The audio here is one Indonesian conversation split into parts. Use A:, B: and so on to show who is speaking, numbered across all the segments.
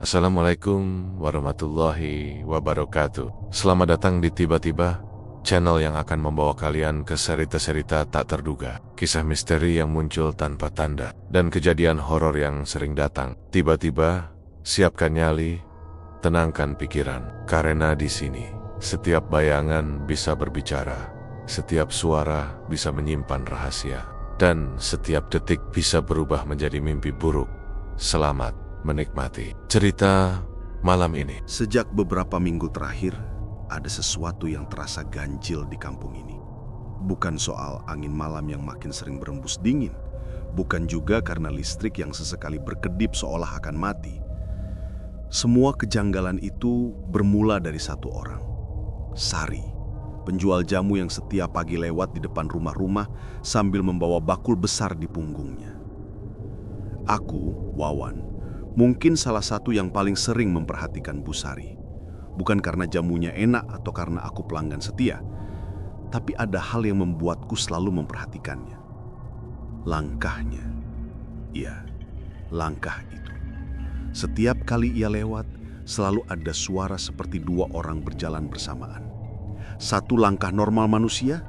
A: Assalamualaikum warahmatullahi wabarakatuh. Selamat datang di Tiba-Tiba, channel yang akan membawa kalian ke cerita-cerita tak terduga, kisah misteri yang muncul tanpa tanda, dan kejadian horor yang sering datang. Tiba-tiba, siapkan nyali, tenangkan pikiran, karena di sini setiap bayangan bisa berbicara, setiap suara bisa menyimpan rahasia, dan setiap detik bisa berubah menjadi mimpi buruk. Selamat menikmati cerita malam ini.
B: Sejak beberapa minggu terakhir, ada sesuatu yang terasa ganjil di kampung ini. Bukan soal angin malam yang makin sering berembus dingin, bukan juga karena listrik yang sesekali berkedip seolah akan mati. Semua kejanggalan itu bermula dari satu orang, Sari, penjual jamu yang setiap pagi lewat di depan rumah-rumah sambil membawa bakul besar di punggungnya. Aku, Wawan, mungkin salah satu yang paling sering memperhatikan Bu Sari. Bukan karena jamunya enak atau karena aku pelanggan setia, tapi ada hal yang membuatku selalu memperhatikannya. Langkahnya. Ya, langkah itu. Setiap kali ia lewat, selalu ada suara seperti dua orang berjalan bersamaan. Satu langkah normal manusia,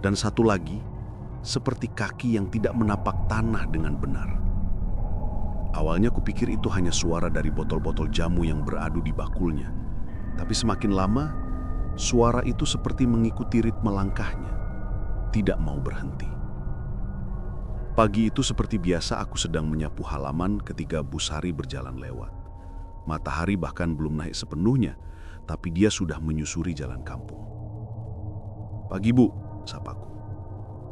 B: dan satu lagi seperti kaki yang tidak menapak tanah dengan benar. Awalnya kupikir itu hanya suara dari botol-botol jamu yang beradu di bakulnya. Tapi semakin lama, suara itu seperti mengikuti ritme langkahnya, tidak mau berhenti. Pagi itu seperti biasa aku sedang menyapu halaman ketika Bu Sari berjalan lewat. Matahari bahkan belum naik sepenuhnya, tapi dia sudah menyusuri jalan kampung. "Pagi Bu," sapaku.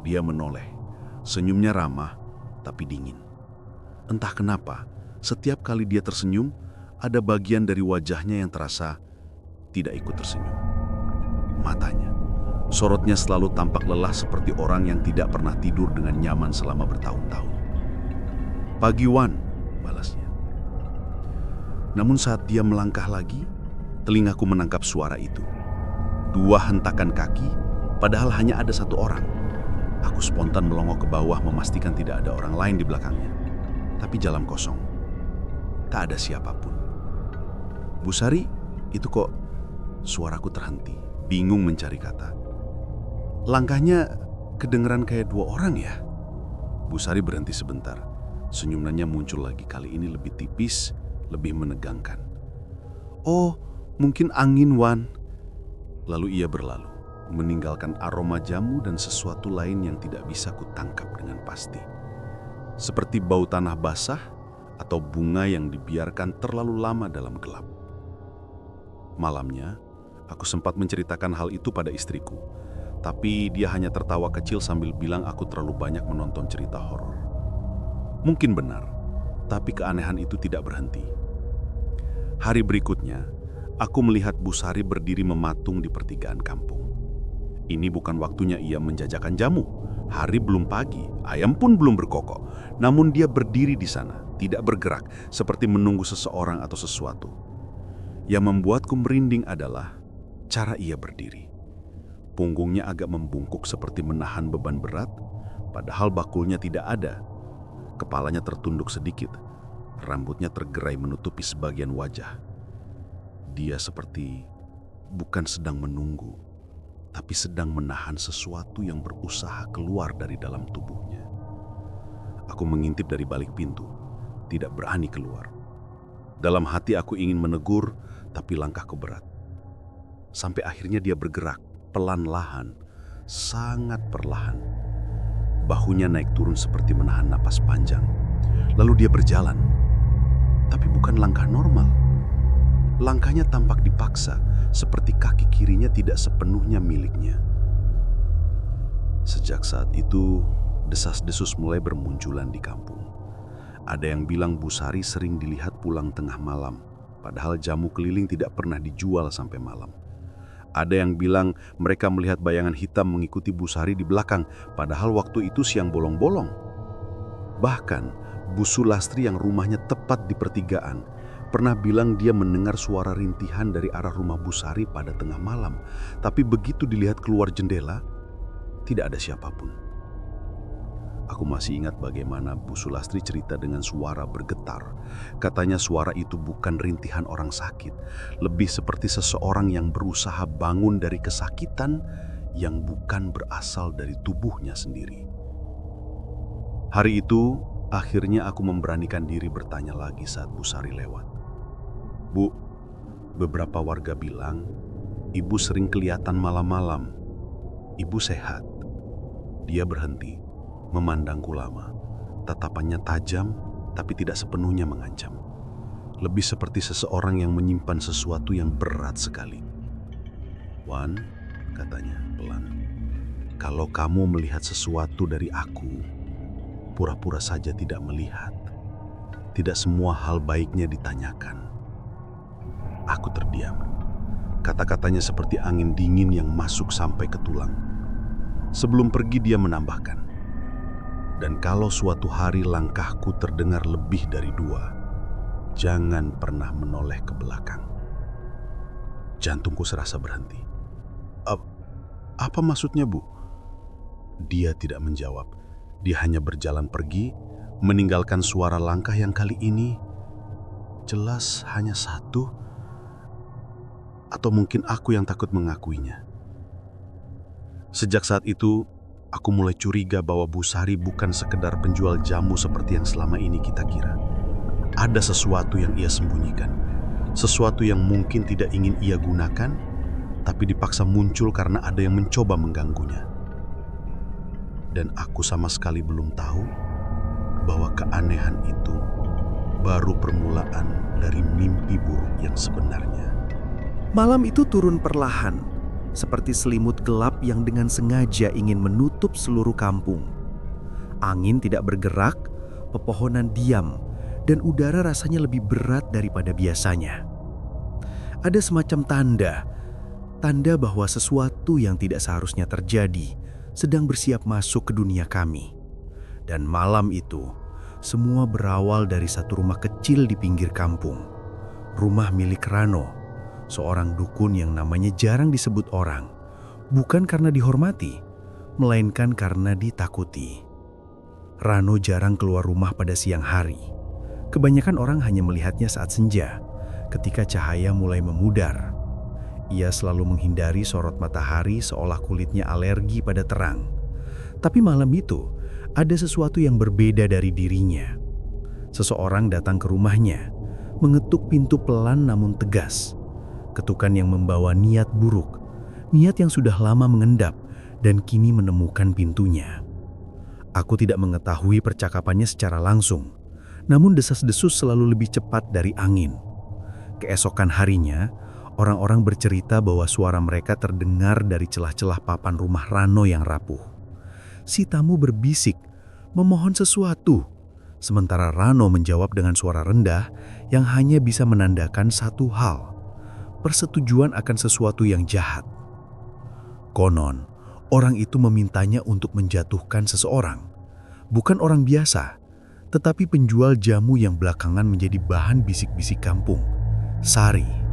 B: Dia menoleh, senyumnya ramah tapi dingin. Entah kenapa, setiap kali dia tersenyum, ada bagian dari wajahnya yang terasa tidak ikut tersenyum. Matanya, sorotnya selalu tampak lelah seperti orang yang tidak pernah tidur dengan nyaman selama bertahun-tahun. "Pagi Wan," balasnya. Namun saat dia melangkah lagi, telingaku menangkap suara itu. Dua hentakan kaki, padahal hanya ada satu orang. Aku spontan melongok ke bawah memastikan tidak ada orang lain di belakangnya. Tapi jalan kosong. Tak ada siapapun. "Bu Sari, itu kok..." Suaraku terhenti, bingung mencari kata. "Langkahnya kedengeran kayak dua orang ya?" Bu Sari berhenti sebentar. Senyumannya muncul lagi, kali ini lebih tipis, lebih menegangkan. "Oh, mungkin angin, Wan." Lalu ia berlalu, meninggalkan aroma jamu dan sesuatu lain yang tidak bisa kutangkap dengan pasti. Seperti bau tanah basah atau bunga yang dibiarkan terlalu lama dalam gelap. Malamnya, aku sempat menceritakan hal itu pada istriku, tapi dia hanya tertawa kecil sambil bilang aku terlalu banyak menonton cerita horor. Mungkin benar, tapi keanehan itu tidak berhenti. Hari berikutnya, aku melihat Bu Sari berdiri mematung di pertigaan kampung. Ini bukan waktunya ia menjajakan jamu. Hari belum pagi, ayam pun belum berkokok. Namun dia berdiri di sana, tidak bergerak, seperti menunggu seseorang atau sesuatu. Yang membuatku merinding adalah cara ia berdiri. Punggungnya agak membungkuk seperti menahan beban berat, padahal bakulnya tidak ada. Kepalanya tertunduk sedikit, rambutnya tergerai menutupi sebagian wajah. Dia seperti bukan sedang menunggu, tapi sedang menahan sesuatu yang berusaha keluar dari dalam tubuhnya. Aku mengintip dari balik pintu, tidak berani keluar. Dalam hati aku ingin menegur, tapi langkahku berat. Sampai akhirnya dia bergerak, pelan-lahan, sangat perlahan. Bahunya naik turun seperti menahan napas panjang. Lalu dia berjalan, tapi bukan langkah normal. Langkahnya tampak dipaksa, seperti kaki kirinya tidak sepenuhnya miliknya. Sejak saat itu, desas-desus mulai bermunculan di kampung. Ada yang bilang Bu Sari sering dilihat pulang tengah malam, padahal jamu keliling tidak pernah dijual sampai malam. Ada yang bilang mereka melihat bayangan hitam mengikuti Bu Sari di belakang, padahal waktu itu siang bolong-bolong. Bahkan, Bu Sulastri yang rumahnya tepat di pertigaan, pernah bilang dia mendengar suara rintihan dari arah rumah Bu Sari pada tengah malam. Tapi begitu dilihat keluar jendela, tidak ada siapapun. Aku masih ingat bagaimana Bu Sulastri cerita dengan suara bergetar. Katanya suara itu bukan rintihan orang sakit, lebih seperti seseorang yang berusaha bangun dari kesakitan yang bukan berasal dari tubuhnya sendiri. Hari itu, akhirnya aku memberanikan diri bertanya lagi saat Bu Sari lewat. Bu, beberapa warga bilang, Ibu sering kelihatan malam-malam. Ibu sehat. Dia berhenti, memandangku lama. Tatapannya tajam, tapi tidak sepenuhnya mengancam. Lebih seperti seseorang yang menyimpan sesuatu yang berat sekali. Wan, katanya pelan, kalau kamu melihat sesuatu dari aku, pura-pura saja tidak melihat. Tidak semua hal baiknya ditanyakan. Aku terdiam. Kata-katanya seperti angin dingin yang masuk sampai ke tulang. Sebelum pergi dia menambahkan, dan kalau suatu hari langkahku terdengar lebih dari 2, jangan pernah menoleh ke belakang. Jantungku serasa berhenti. Apa maksudnya, Bu? Dia tidak menjawab. Dia hanya berjalan pergi, meninggalkan suara langkah yang kali ini jelas hanya satu. Atau mungkin aku yang takut mengakuinya. Sejak saat itu, aku mulai curiga bahwa Bu Sari bukan sekedar penjual jamu seperti yang selama ini kita kira. Ada sesuatu yang ia sembunyikan. Sesuatu yang mungkin tidak ingin ia gunakan, tapi dipaksa muncul karena ada yang mencoba mengganggunya. Dan aku sama sekali belum tahu bahwa keanehan itu baru permulaan dari mimpi buruk yang sebenarnya.
C: Malam itu turun perlahan, seperti selimut gelap yang dengan sengaja ingin menutup seluruh kampung. Angin tidak bergerak, pepohonan diam, dan udara rasanya lebih berat daripada biasanya. Ada semacam tanda bahwa sesuatu yang tidak seharusnya terjadi sedang bersiap masuk ke dunia kami. Dan malam itu, semua berawal dari satu rumah kecil di pinggir kampung. Rumah milik Rano, seorang dukun yang namanya jarang disebut orang, bukan karena dihormati, melainkan karena ditakuti. Rano jarang keluar rumah pada siang hari. Kebanyakan orang hanya melihatnya saat senja, ketika cahaya mulai memudar. Ia selalu menghindari sorot matahari seolah kulitnya alergi pada terang. Tapi malam itu, ada sesuatu yang berbeda dari dirinya. Seseorang datang ke rumahnya, mengetuk pintu pelan namun tegas. Ketukan yang membawa niat buruk, niat yang sudah lama mengendap dan kini menemukan pintunya. Aku tidak mengetahui percakapannya secara langsung, namun desas-desus selalu lebih cepat dari angin. Keesokan harinya, orang-orang bercerita bahwa suara mereka terdengar dari celah-celah papan rumah Rano yang rapuh. Si tamu berbisik, memohon sesuatu, sementara Rano menjawab dengan suara rendah yang hanya bisa menandakan satu hal: persetujuan akan sesuatu yang jahat. Konon, orang itu memintanya untuk menjatuhkan seseorang. Bukan orang biasa, tetapi penjual jamu yang belakangan menjadi bahan bisik-bisik kampung, Sari.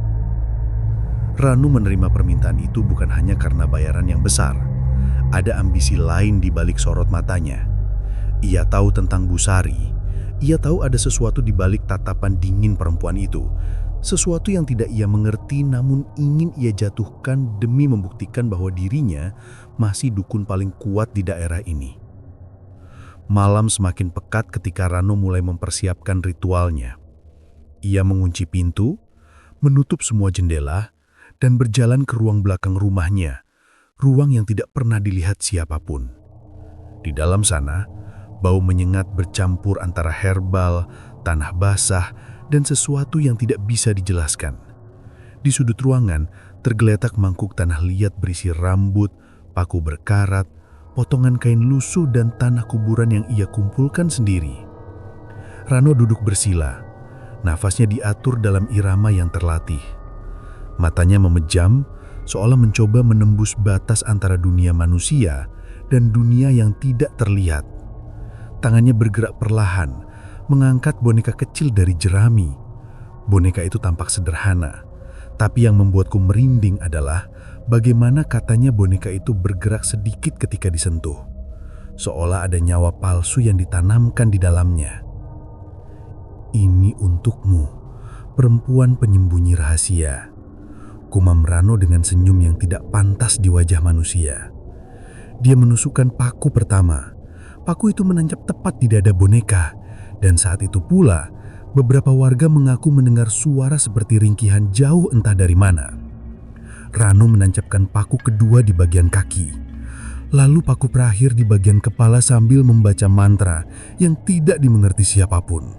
C: Ranu menerima permintaan itu bukan hanya karena bayaran yang besar. Ada ambisi lain di balik sorot matanya. Ia tahu tentang Bu Sari. Ia tahu ada sesuatu di balik tatapan dingin perempuan itu. Sesuatu yang tidak ia mengerti namun ingin ia jatuhkan demi membuktikan bahwa dirinya masih dukun paling kuat di daerah ini. Malam semakin pekat ketika Rano mulai mempersiapkan ritualnya. Ia mengunci pintu, menutup semua jendela, dan berjalan ke ruang belakang rumahnya, ruang yang tidak pernah dilihat siapapun. Di dalam sana, bau menyengat bercampur antara herbal, tanah basah, dan sesuatu yang tidak bisa dijelaskan. Di sudut ruangan, tergeletak mangkuk tanah liat berisi rambut, paku berkarat, potongan kain lusuh dan tanah kuburan yang ia kumpulkan sendiri. Rano duduk bersila, nafasnya diatur dalam irama yang terlatih. Matanya memejam, seolah mencoba menembus batas antara dunia manusia dan dunia yang tidak terlihat. Tangannya bergerak perlahan, mengangkat boneka kecil dari jerami. Boneka itu tampak sederhana, tapi yang membuatku merinding adalah bagaimana katanya boneka itu bergerak sedikit ketika disentuh. seolah ada nyawa palsu yang ditanamkan di dalamnya. "Ini untukmu, perempuan penyembunyi rahasia," gumam Rano dengan senyum yang tidak pantas di wajah manusia. Dia menusukkan paku pertama. Paku itu menancap tepat di dada boneka, dan saat itu pula beberapa warga mengaku mendengar suara seperti ringkihan jauh entah dari mana. Rano menancapkan paku kedua di bagian kaki, lalu paku terakhir di bagian kepala sambil membaca mantra yang tidak dimengerti siapapun.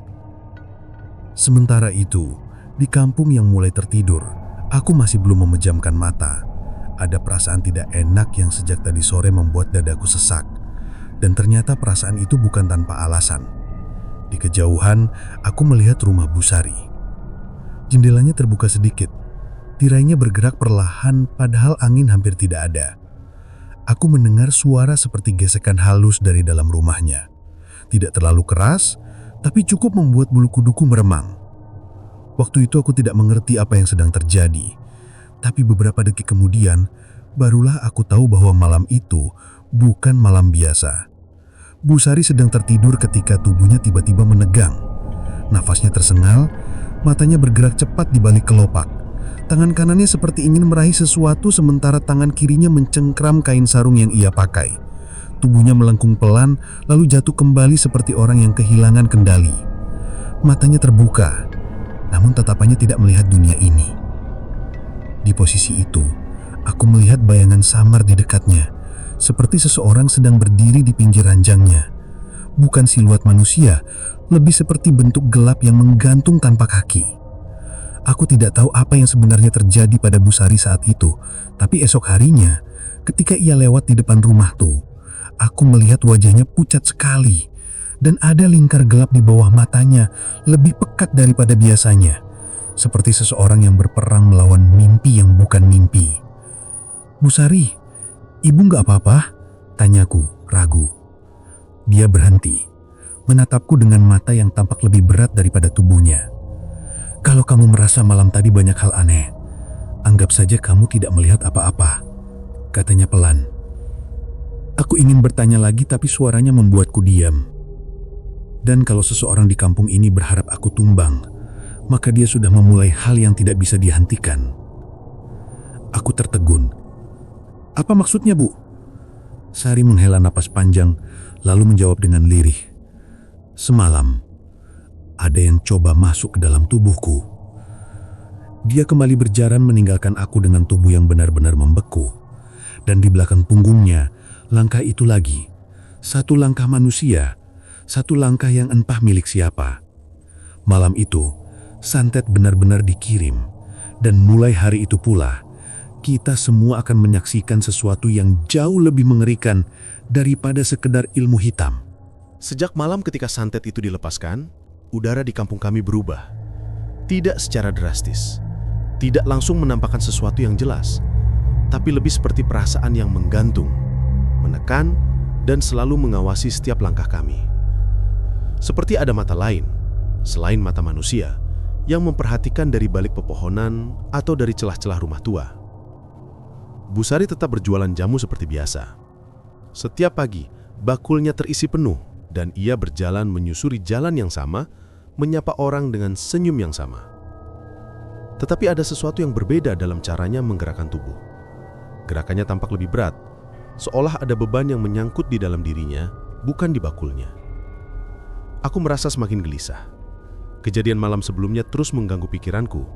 C: Sementara itu, di kampung yang mulai tertidur, aku masih belum memejamkan mata. Ada perasaan tidak enak yang sejak tadi sore membuat dadaku sesak, dan ternyata perasaan itu bukan tanpa alasan. Di kejauhan, aku melihat rumah Busari. Jendelanya terbuka sedikit. Tirainya bergerak perlahan padahal angin hampir tidak ada. Aku mendengar suara seperti gesekan halus dari dalam rumahnya. Tidak terlalu keras, tapi cukup membuat bulu kuduku meremang. Waktu itu aku tidak mengerti apa yang sedang terjadi. Tapi beberapa detik kemudian, barulah aku tahu bahwa malam itu bukan malam biasa. Busari sedang tertidur ketika tubuhnya tiba-tiba menegang. Nafasnya tersengal, matanya bergerak cepat di balik kelopak. Tangan kanannya seperti ingin meraih sesuatu sementara tangan kirinya mencengkram kain sarung yang ia pakai. Tubuhnya melengkung pelan lalu jatuh kembali seperti orang yang kehilangan kendali. Matanya terbuka, namun tatapannya tidak melihat dunia ini. Di posisi itu, aku melihat bayangan samar di dekatnya, seperti seseorang sedang berdiri di pinggir ranjangnya. Bukan siluet manusia, lebih seperti bentuk gelap yang menggantung tanpa kaki. Aku tidak tahu apa yang sebenarnya terjadi pada Busari saat itu, tapi esok harinya, ketika ia lewat di depan rumahku, aku melihat wajahnya pucat sekali, dan ada lingkar gelap di bawah matanya, lebih pekat daripada biasanya, seperti seseorang yang berperang melawan mimpi yang bukan mimpi. "Busari, ibu nggak apa-apa?" tanyaku, ragu. Dia berhenti, menatapku dengan mata yang tampak lebih berat daripada tubuhnya. "Kalau kamu merasa malam tadi banyak hal aneh, anggap saja kamu tidak melihat apa-apa," katanya pelan. Aku ingin bertanya lagi tapi suaranya membuatku diam. Dan kalau seseorang di kampung ini berharap aku tumbang, maka dia sudah memulai hal yang tidak bisa dihentikan. Aku tertegun. "Apa maksudnya, Bu?" Sari menghela napas panjang, lalu menjawab dengan lirih. "Semalam, ada yang coba masuk ke dalam tubuhku." Dia kembali berjalan meninggalkan aku dengan tubuh yang benar-benar membeku. Dan di belakang punggungnya, langkah itu lagi. Satu langkah manusia, satu langkah yang entah milik siapa. Malam itu, santet benar-benar dikirim. Dan mulai hari itu pula, kita semua akan menyaksikan sesuatu yang jauh lebih mengerikan daripada sekedar ilmu hitam.
B: Sejak malam ketika santet itu dilepaskan, udara di kampung kami berubah. Tidak secara drastis, tidak langsung menampakkan sesuatu yang jelas, tapi lebih seperti perasaan yang menggantung, menekan, dan selalu mengawasi setiap langkah kami. Seperti ada mata lain, selain mata manusia, yang memperhatikan dari balik pepohonan atau dari celah-celah rumah tua. Busari tetap berjualan jamu seperti biasa. Setiap pagi, bakulnya terisi penuh, dan ia berjalan menyusuri jalan yang sama, menyapa orang dengan senyum yang sama. Tetapi ada sesuatu yang berbeda dalam caranya menggerakkan tubuh. Gerakannya tampak lebih berat, seolah ada beban yang menyangkut di dalam dirinya, bukan di bakulnya. Aku merasa semakin gelisah. Kejadian malam sebelumnya terus mengganggu pikiranku,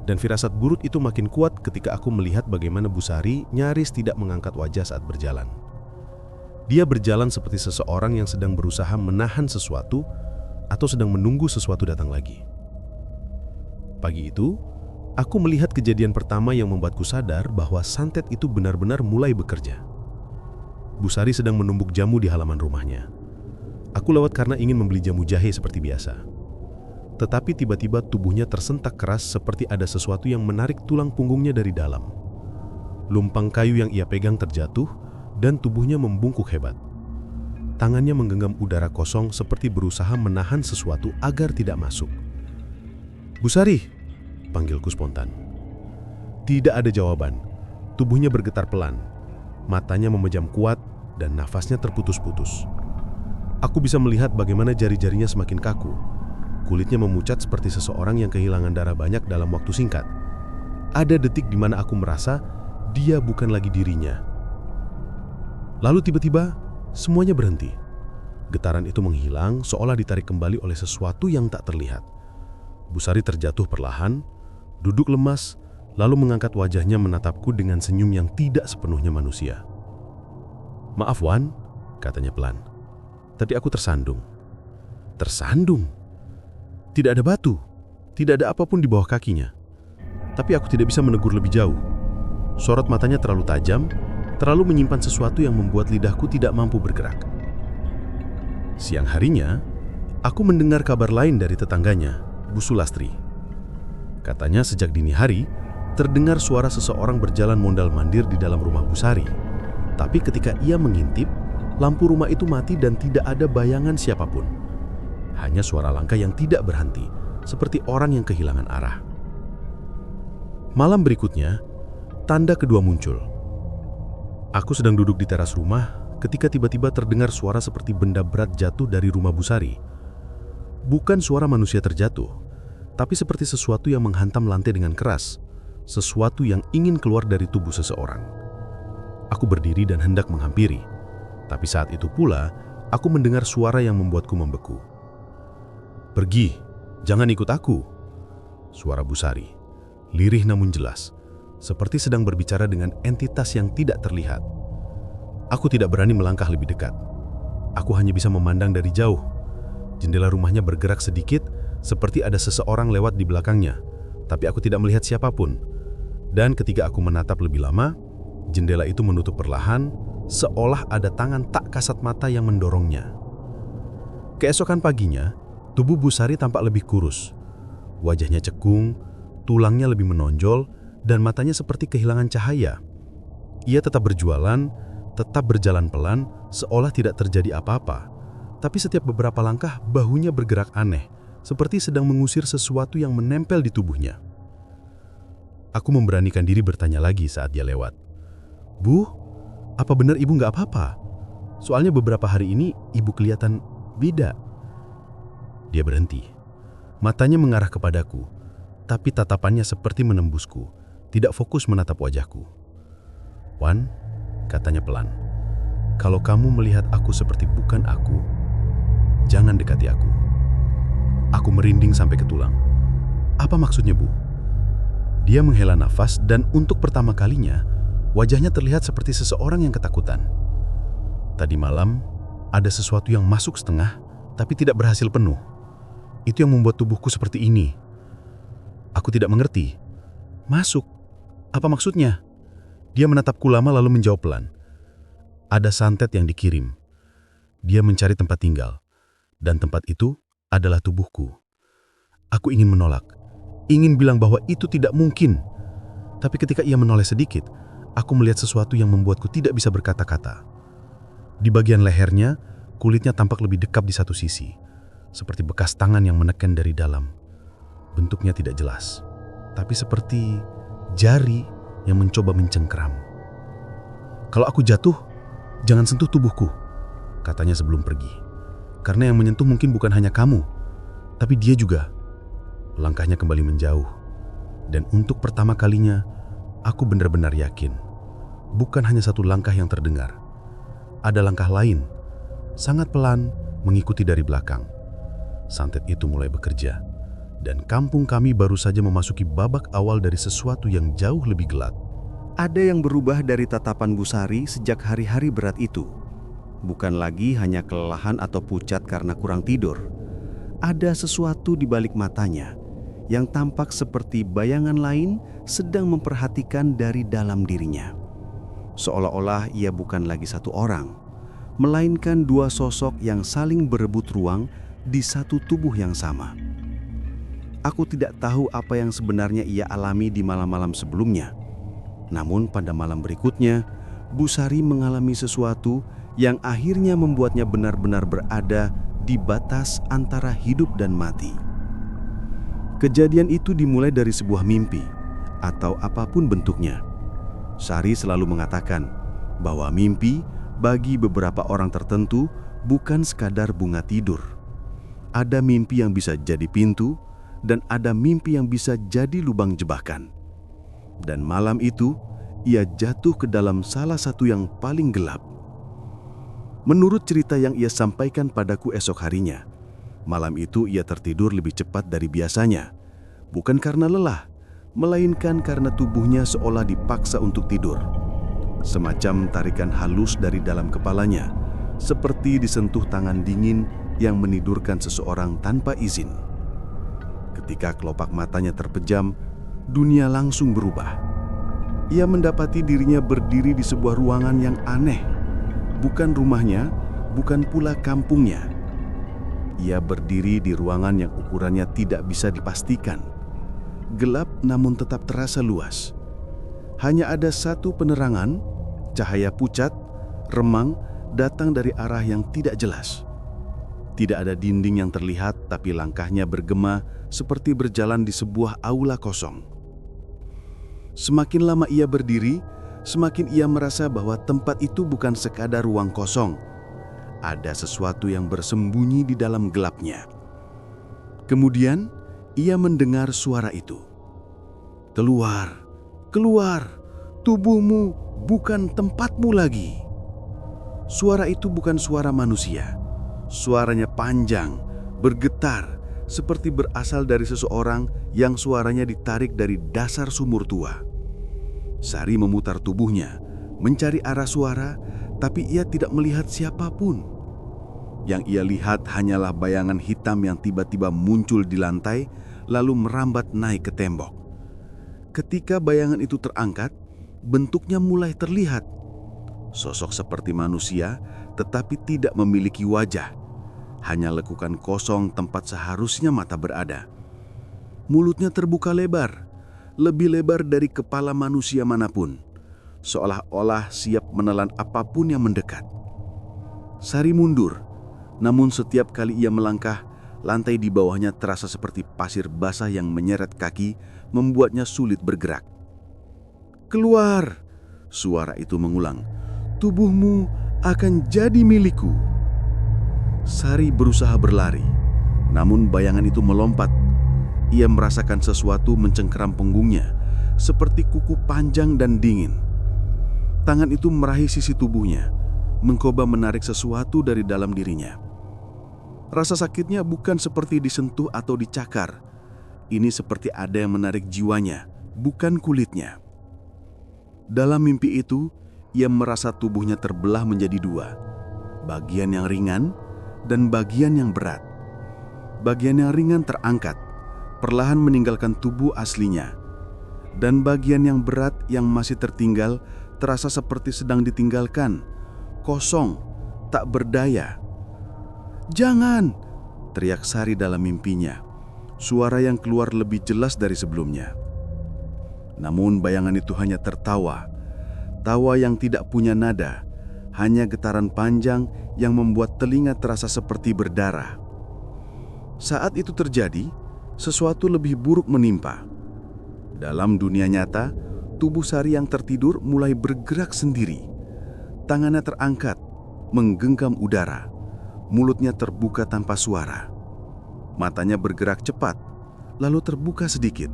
B: dan firasat buruk itu makin kuat ketika aku melihat bagaimana Busari nyaris tidak mengangkat wajah saat berjalan. Dia berjalan seperti seseorang yang sedang berusaha menahan sesuatu atau sedang menunggu sesuatu datang lagi. Pagi itu, aku melihat kejadian pertama yang membuatku sadar bahwa santet itu benar-benar mulai bekerja. Busari sedang menumbuk jamu di halaman rumahnya. Aku lewat karena ingin membeli jamu jahe seperti biasa. Tetapi tiba-tiba tubuhnya tersentak keras seperti ada sesuatu yang menarik tulang punggungnya dari dalam. Lumpang kayu yang ia pegang terjatuh dan tubuhnya membungkuk hebat. Tangannya menggenggam udara kosong seperti berusaha menahan sesuatu agar tidak masuk. "Busari," panggilku spontan. Tidak ada jawaban. Tubuhnya bergetar pelan. Matanya memejam kuat,
D: dan nafasnya terputus-putus. Aku bisa melihat bagaimana jari-jarinya semakin kaku. Kulitnya memucat seperti seseorang yang kehilangan darah banyak dalam waktu singkat. Ada detik di mana aku merasa dia bukan lagi dirinya. Lalu tiba-tiba semuanya berhenti. Getaran itu menghilang seolah ditarik kembali oleh sesuatu yang tak terlihat. Busari terjatuh perlahan, duduk lemas, lalu mengangkat wajahnya menatapku dengan senyum yang tidak sepenuhnya manusia. "Maaf Wan," katanya pelan. Tapi aku tersandung. Tersandung? Tidak ada batu, tidak ada apapun di bawah kakinya. Tapi aku tidak bisa menegur lebih jauh. Sorot matanya terlalu tajam, terlalu menyimpan sesuatu yang membuat lidahku tidak mampu bergerak. Siang harinya, aku mendengar kabar lain dari tetangganya, Bu Sulastri. Katanya sejak dini hari, terdengar suara seseorang berjalan mondar-mandir di dalam rumah Busari. Tapi ketika ia mengintip, lampu rumah itu mati dan tidak ada bayangan siapapun. Hanya suara langkah yang tidak berhenti, seperti orang yang kehilangan arah. Malam berikutnya, tanda kedua muncul. Aku sedang duduk di teras rumah ketika tiba-tiba terdengar suara seperti benda berat jatuh dari rumah Busari. Bukan suara manusia terjatuh, tapi seperti sesuatu yang menghantam lantai dengan keras, sesuatu yang ingin keluar dari tubuh seseorang. Aku berdiri dan hendak menghampiri. Tapi saat itu pula, aku mendengar suara yang membuatku membeku. "Pergi, jangan ikut aku," suara Busari, lirih namun jelas, seperti sedang berbicara dengan entitas yang tidak terlihat. Aku tidak berani melangkah lebih dekat. Aku hanya bisa memandang dari jauh. Jendela rumahnya bergerak sedikit, seperti ada seseorang lewat di belakangnya, tapi aku tidak melihat siapapun. Dan ketika aku menatap lebih lama, jendela itu menutup perlahan, seolah ada tangan tak kasat mata yang mendorongnya. Keesokan paginya, tubuh Busari tampak lebih kurus. Wajahnya cekung, tulangnya lebih menonjol, dan matanya seperti kehilangan cahaya. Ia tetap berjualan, tetap berjalan pelan, seolah tidak terjadi apa-apa. Tapi setiap beberapa langkah, bahunya bergerak aneh, seperti sedang mengusir sesuatu yang menempel di tubuhnya. Aku memberanikan diri bertanya lagi saat dia lewat. "Bu, apa benar ibu nggak apa-apa? Soalnya beberapa hari ini ibu kelihatan beda." Dia berhenti. Matanya mengarah kepadaku, tapi tatapannya seperti menembusku, tidak fokus menatap wajahku. "Wan," katanya pelan, "kalau kamu melihat aku seperti bukan aku, jangan dekati aku." Aku merinding sampai ke tulang. "Apa maksudnya, Bu?" Dia menghela nafas dan untuk pertama kalinya, wajahnya terlihat seperti seseorang yang ketakutan. "Tadi malam, ada sesuatu yang masuk setengah, tapi tidak berhasil penuh. Itu yang membuat tubuhku seperti ini." Aku tidak mengerti. "Masuk? Apa maksudnya?" Dia menatapku lama lalu menjawab pelan. "Ada santet yang dikirim. Dia mencari tempat tinggal. Dan tempat itu adalah tubuhku." Aku ingin menolak. Ingin bilang bahwa itu tidak mungkin. Tapi ketika ia menoleh sedikit, aku melihat sesuatu yang membuatku tidak bisa berkata-kata. Di bagian lehernya, kulitnya tampak lebih dekap di satu sisi, seperti bekas tangan yang menekan dari dalam. Bentuknya tidak jelas, tapi seperti jari yang mencoba mencengkeram. "Kalau aku jatuh, jangan sentuh tubuhku," katanya sebelum pergi. "Karena yang menyentuh mungkin bukan hanya kamu, tapi dia juga." Langkahnya kembali menjauh, dan untuk pertama kalinya, aku benar-benar yakin. Bukan hanya satu langkah yang terdengar. Ada langkah lain, sangat pelan, mengikuti dari belakang. Santet itu mulai bekerja, dan kampung kami baru saja memasuki babak awal dari sesuatu yang jauh lebih gelap.
C: Ada yang berubah dari tatapan Busari sejak hari-hari berat itu. Bukan lagi hanya kelelahan atau pucat karena kurang tidur. Ada sesuatu di balik matanya yang tampak seperti bayangan lain sedang memperhatikan dari dalam dirinya. Seolah-olah ia bukan lagi satu orang, melainkan dua sosok yang saling berebut ruang di satu tubuh yang sama. Aku tidak tahu apa yang sebenarnya ia alami di malam-malam sebelumnya. Namun pada malam berikutnya, Busari mengalami sesuatu yang akhirnya membuatnya benar-benar berada di batas antara hidup dan mati. Kejadian itu dimulai dari sebuah mimpi atau apapun bentuknya. Sari selalu mengatakan bahwa mimpi
B: bagi beberapa orang tertentu bukan sekadar bunga tidur. Ada mimpi yang bisa jadi pintu, dan ada mimpi yang bisa jadi lubang jebakan. Dan malam itu, ia jatuh ke dalam salah satu yang paling gelap. Menurut cerita yang ia sampaikan padaku esok harinya, malam itu ia tertidur lebih cepat dari biasanya, bukan karena lelah, melainkan karena tubuhnya seolah dipaksa untuk tidur. Semacam tarikan halus dari dalam kepalanya, seperti disentuh tangan dingin yang menidurkan seseorang tanpa izin. Ketika kelopak matanya terpejam, dunia langsung berubah. Ia mendapati dirinya berdiri di sebuah ruangan yang aneh, bukan rumahnya, bukan pula kampungnya. Ia berdiri di ruangan yang ukurannya tidak bisa dipastikan. Gelap namun tetap terasa luas. Hanya ada satu penerangan, cahaya pucat, remang, datang dari arah yang tidak jelas. Tidak ada dinding yang terlihat, tapi langkahnya bergema seperti berjalan di sebuah aula kosong. Semakin lama ia berdiri, semakin ia merasa bahwa tempat itu bukan sekadar ruang kosong. Ada sesuatu yang bersembunyi di dalam gelapnya. Kemudian, ia mendengar suara itu. "Keluar, keluar, tubuhmu bukan tempatmu lagi." Suara itu bukan suara manusia. Suaranya panjang, bergetar, seperti berasal dari seseorang yang suaranya ditarik dari dasar sumur tua. Sari memutar tubuhnya, mencari arah suara, tapi ia tidak melihat siapapun. Yang ia lihat hanyalah bayangan hitam yang tiba-tiba muncul di lantai, lalu merambat naik ke tembok. Ketika bayangan itu terangkat, bentuknya mulai terlihat. Sosok seperti manusia, tetapi tidak memiliki wajah. Hanya lekukan kosong tempat seharusnya mata berada. Mulutnya terbuka lebar, lebih lebar dari kepala manusia manapun, seolah-olah siap menelan apapun yang mendekat. Sari mundur, namun setiap kali ia melangkah, lantai di bawahnya terasa seperti pasir basah yang menyeret kaki, membuatnya sulit bergerak. "Keluar!" suara itu mengulang. "Tubuhmu akan jadi milikku." Sari berusaha berlari, namun bayangan itu melompat. Ia merasakan sesuatu mencengkeram punggungnya, seperti kuku panjang dan dingin. Tangan itu meraih sisi tubuhnya, mencoba menarik sesuatu dari dalam dirinya. Rasa sakitnya bukan seperti disentuh atau dicakar. Ini seperti ada yang menarik jiwanya, bukan kulitnya. Dalam mimpi itu, ia merasa tubuhnya terbelah menjadi dua, bagian yang ringan dan bagian yang berat. Bagian yang ringan terangkat, perlahan meninggalkan tubuh aslinya. Dan bagian yang berat yang masih tertinggal terasa seperti sedang ditinggalkan, kosong, tak berdaya. "Jangan!" teriak Sari dalam mimpinya, suara yang keluar lebih jelas dari sebelumnya. Namun bayangan itu hanya tertawa, tawa yang tidak punya nada, hanya getaran panjang yang membuat telinga terasa seperti berdarah. Saat itu terjadi, sesuatu lebih buruk menimpa. Dalam dunia nyata, tubuh Sari yang tertidur mulai bergerak sendiri. Tangannya terangkat, menggenggam udara. Mulutnya terbuka tanpa suara. Matanya bergerak cepat, lalu terbuka sedikit.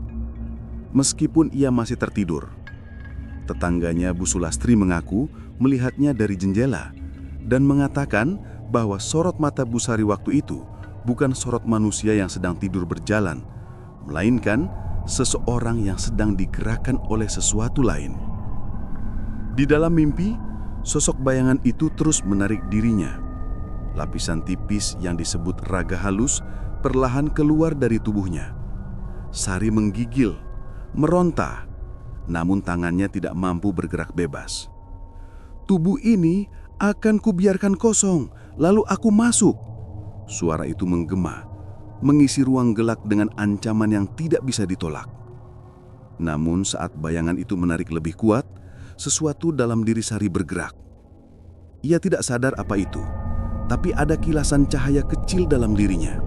B: Meskipun ia masih tertidur. Tetangganya Bu Sulastri mengaku melihatnya dari jendela dan mengatakan bahwa sorot mata Bu Sari waktu itu bukan sorot manusia yang sedang tidur berjalan, melainkan seseorang yang sedang digerakkan oleh sesuatu lain. Di dalam mimpi, sosok bayangan itu terus menarik dirinya. Lapisan tipis yang disebut raga halus perlahan keluar dari tubuhnya. Sari menggigil, meronta, namun tangannya tidak mampu bergerak bebas. "Tubuh ini akan kubiarkan kosong, lalu aku masuk." Suara itu menggema, mengisi ruang gelap dengan ancaman yang tidak bisa ditolak. Namun saat bayangan itu menarik lebih kuat, sesuatu dalam diri Sari bergerak. Ia tidak sadar apa itu, tapi ada kilasan cahaya kecil dalam dirinya.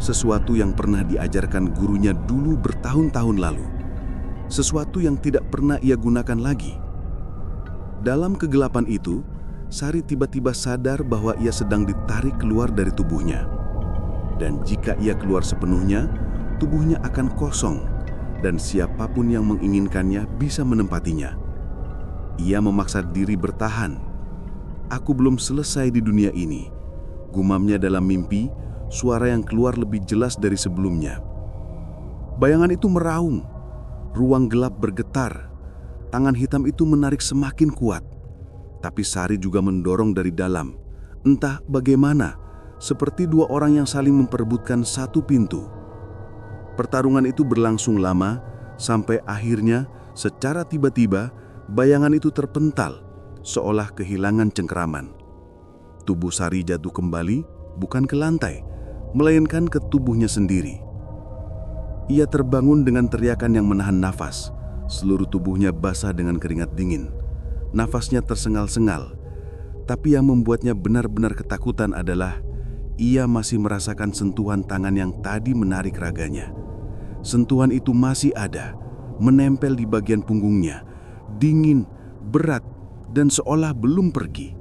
B: Sesuatu yang pernah diajarkan gurunya dulu bertahun-tahun lalu. Sesuatu yang tidak pernah ia gunakan lagi. Dalam kegelapan itu, Sari tiba-tiba sadar bahwa ia sedang ditarik keluar dari tubuhnya. Dan jika ia keluar sepenuhnya, tubuhnya akan kosong dan siapapun yang menginginkannya bisa menempatinya. Ia memaksa diri bertahan. Aku belum selesai di dunia ini. Gumamnya dalam mimpi, suara yang keluar lebih jelas dari sebelumnya. Bayangan itu meraung. Ruang gelap bergetar. Tangan hitam itu menarik semakin kuat. Tapi Sari juga mendorong dari dalam. Entah bagaimana, seperti dua orang yang saling memperebutkan satu pintu. Pertarungan itu berlangsung lama, sampai akhirnya secara tiba-tiba bayangan itu terpental, seolah kehilangan cengkeraman. Tubuh Sari jatuh kembali, bukan ke lantai, melainkan ke tubuhnya sendiri. Ia terbangun dengan teriakan yang menahan nafas. Seluruh tubuhnya basah dengan keringat dingin. Nafasnya tersengal-sengal. Tapi yang membuatnya benar-benar ketakutan adalah ia masih merasakan sentuhan tangan yang tadi menarik raganya. Sentuhan itu masih ada, menempel di bagian punggungnya, dingin, berat, dan seolah belum pergi.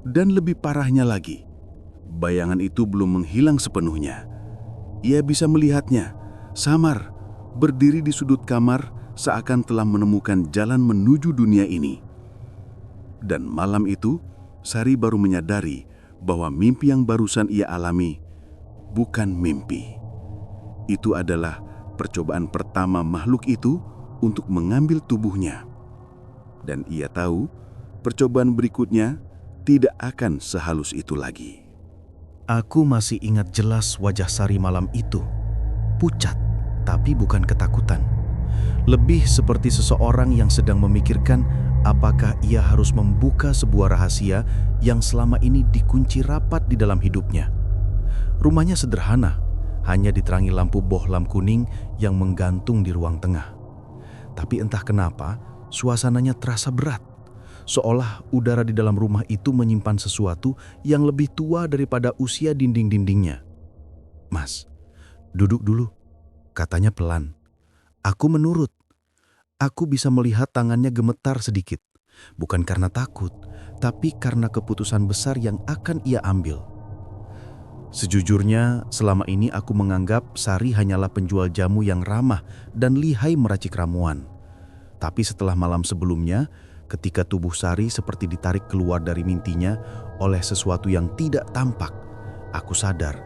B: Dan lebih parahnya lagi, bayangan itu belum menghilang sepenuhnya. Ia bisa melihatnya, samar, berdiri di sudut kamar, seakan telah menemukan jalan menuju dunia ini. Dan malam itu, Sari baru menyadari bahwa mimpi yang barusan ia alami bukan mimpi. Itu adalah percobaan pertama makhluk itu untuk mengambil tubuhnya. Dan ia tahu percobaan berikutnya tidak akan sehalus itu lagi.
C: Aku masih ingat jelas wajah Sari malam itu. Pucat, tapi bukan ketakutan. Lebih seperti seseorang yang sedang memikirkan apakah ia harus membuka sebuah rahasia yang selama ini dikunci rapat di dalam hidupnya. Rumahnya sederhana, hanya diterangi lampu bohlam kuning yang menggantung di ruang tengah. Tapi entah kenapa, suasananya terasa berat. Seolah udara di dalam rumah itu menyimpan sesuatu yang lebih tua daripada usia dinding-dindingnya. "Mas, duduk dulu," katanya pelan. Aku menurut. Aku bisa melihat tangannya gemetar sedikit. Bukan karena takut, tapi karena keputusan besar yang akan ia ambil. Sejujurnya, selama ini aku menganggap Sari hanyalah penjual jamu yang ramah dan lihai meracik ramuan. Tapi setelah malam sebelumnya, ketika tubuh Sari seperti ditarik keluar dari mimpinya oleh sesuatu yang tidak tampak, aku sadar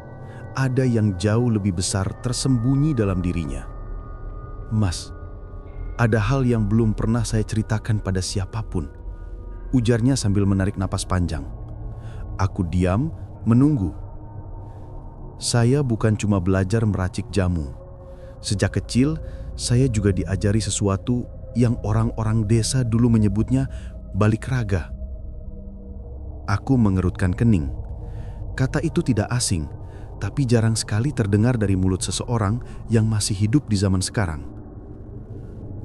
C: ada yang jauh lebih besar tersembunyi dalam dirinya. "Mas, ada hal yang belum pernah saya ceritakan pada siapapun," ujarnya sambil menarik napas panjang. Aku diam, menunggu. Saya bukan cuma belajar meracik jamu. Sejak kecil, saya juga diajari sesuatu yang orang-orang desa dulu menyebutnya balik raga. Aku mengerutkan kening. Kata itu tidak asing, tapi jarang sekali terdengar dari mulut seseorang yang masih hidup di zaman sekarang.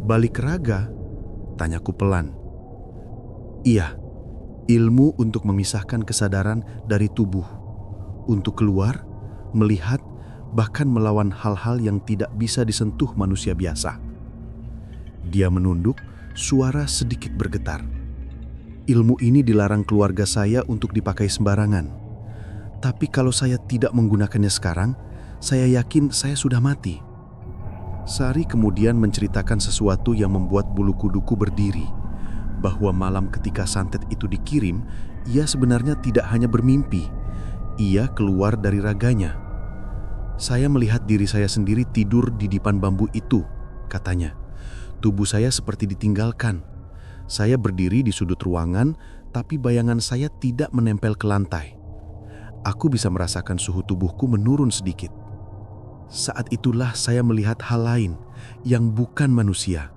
C: "Balik raga?" tanyaku pelan. "Iya, ilmu untuk memisahkan kesadaran dari tubuh, untuk keluar, melihat, bahkan melawan hal-hal yang tidak bisa disentuh manusia biasa." Dia menunduk, suara sedikit bergetar. "Ilmu ini dilarang keluarga saya untuk dipakai sembarangan. Tapi kalau saya tidak menggunakannya sekarang, saya yakin saya sudah mati." Sari kemudian menceritakan sesuatu yang membuat bulu kuduku berdiri, bahwa malam ketika santet itu dikirim, ia sebenarnya tidak hanya bermimpi, ia keluar dari raganya. "Saya melihat diri saya sendiri tidur di dipan bambu itu," katanya. "Tubuh saya seperti ditinggalkan. Saya berdiri di sudut ruangan, tapi bayangan saya tidak menempel ke lantai. Aku bisa merasakan suhu tubuhku menurun sedikit. Saat itulah saya melihat hal lain yang bukan manusia."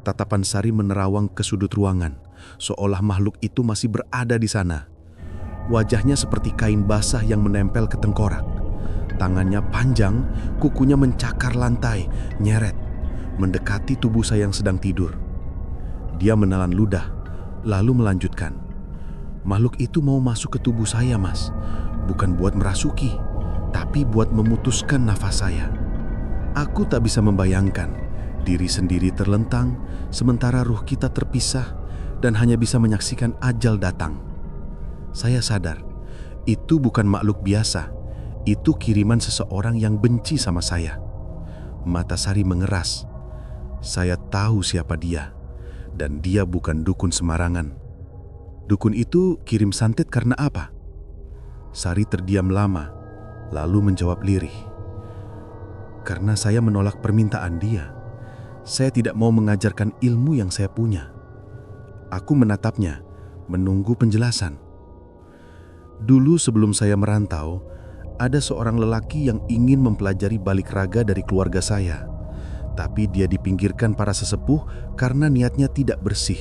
C: Tatapan Sari menerawang ke sudut ruangan, seolah makhluk itu masih berada di sana. Wajahnya seperti kain basah yang menempel ke tengkorak. Tangannya panjang, kukunya mencakar lantai, nyeret, mendekati tubuh saya yang sedang tidur. Dia menelan ludah, lalu melanjutkan. "Makhluk itu mau masuk ke tubuh saya, Mas. Bukan buat merasuki, tapi buat memutuskan nafas saya. Aku tak bisa membayangkan diri sendiri terlentang, sementara ruh kita terpisah, dan hanya bisa menyaksikan ajal datang. Saya sadar, itu bukan makhluk biasa. Itu kiriman seseorang yang benci sama saya. Mata Sari mengeras. Saya tahu siapa dia, dan dia bukan dukun sembarangan. Dukun itu kirim santet karena apa? Sari terdiam lama, lalu menjawab lirih. Karena saya menolak permintaan dia. Saya tidak mau mengajarkan ilmu yang saya punya. Aku menatapnya, menunggu penjelasan. Dulu sebelum saya merantau, ada seorang lelaki yang ingin mempelajari balik raga dari keluarga saya. Tapi dia dipinggirkan para sesepuh karena niatnya tidak bersih.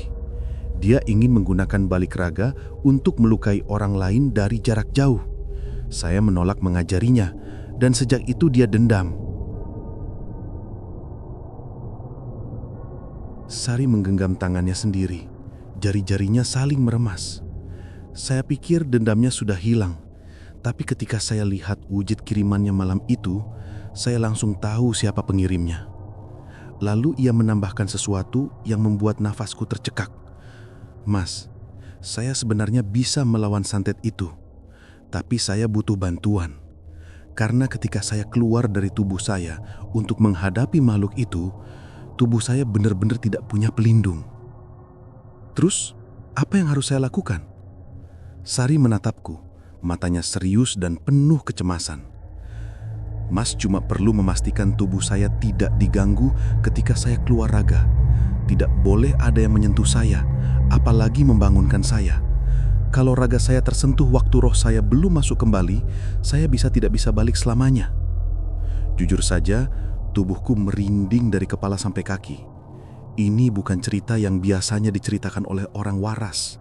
C: Dia ingin menggunakan balik raga untuk melukai orang lain dari jarak jauh. Saya menolak mengajarinya, dan sejak itu dia dendam. Sari menggenggam tangannya sendiri. Jari-jarinya saling meremas. Saya pikir dendamnya sudah hilang. Tapi ketika saya lihat wujud kirimannya malam itu, saya langsung tahu siapa pengirimnya. Lalu ia menambahkan sesuatu yang membuat nafasku tercekak. Mas, saya sebenarnya bisa melawan santet itu. Tapi saya butuh bantuan. Karena ketika saya keluar dari tubuh saya untuk menghadapi makhluk itu, tubuh saya benar-benar tidak punya pelindung. Terus, apa yang harus saya lakukan? Sari menatapku. Matanya serius dan penuh kecemasan. Mas cuma perlu memastikan tubuh saya tidak diganggu ketika saya keluar raga. Tidak boleh ada yang menyentuh saya, apalagi membangunkan saya. Kalau raga saya tersentuh waktu roh saya belum masuk kembali, saya tidak bisa balik selamanya. Jujur saja, tubuhku merinding dari kepala sampai kaki. Ini bukan cerita yang biasanya diceritakan oleh orang waras.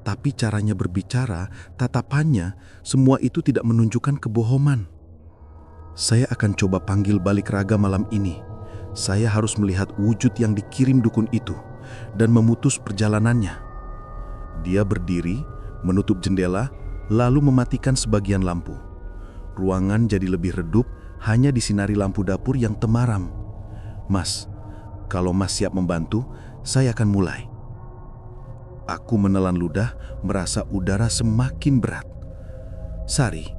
C: Tapi caranya berbicara, tatapannya, semua itu tidak menunjukkan kebohongan. Saya akan coba panggil balik raga malam ini. Saya harus melihat wujud yang dikirim dukun itu dan memutus perjalanannya. Dia berdiri, menutup jendela, lalu mematikan sebagian lampu. Ruangan jadi lebih redup, hanya disinari lampu dapur yang temaram. Mas, kalau Mas siap membantu, saya akan mulai. Aku menelan ludah, merasa udara semakin berat. Sari,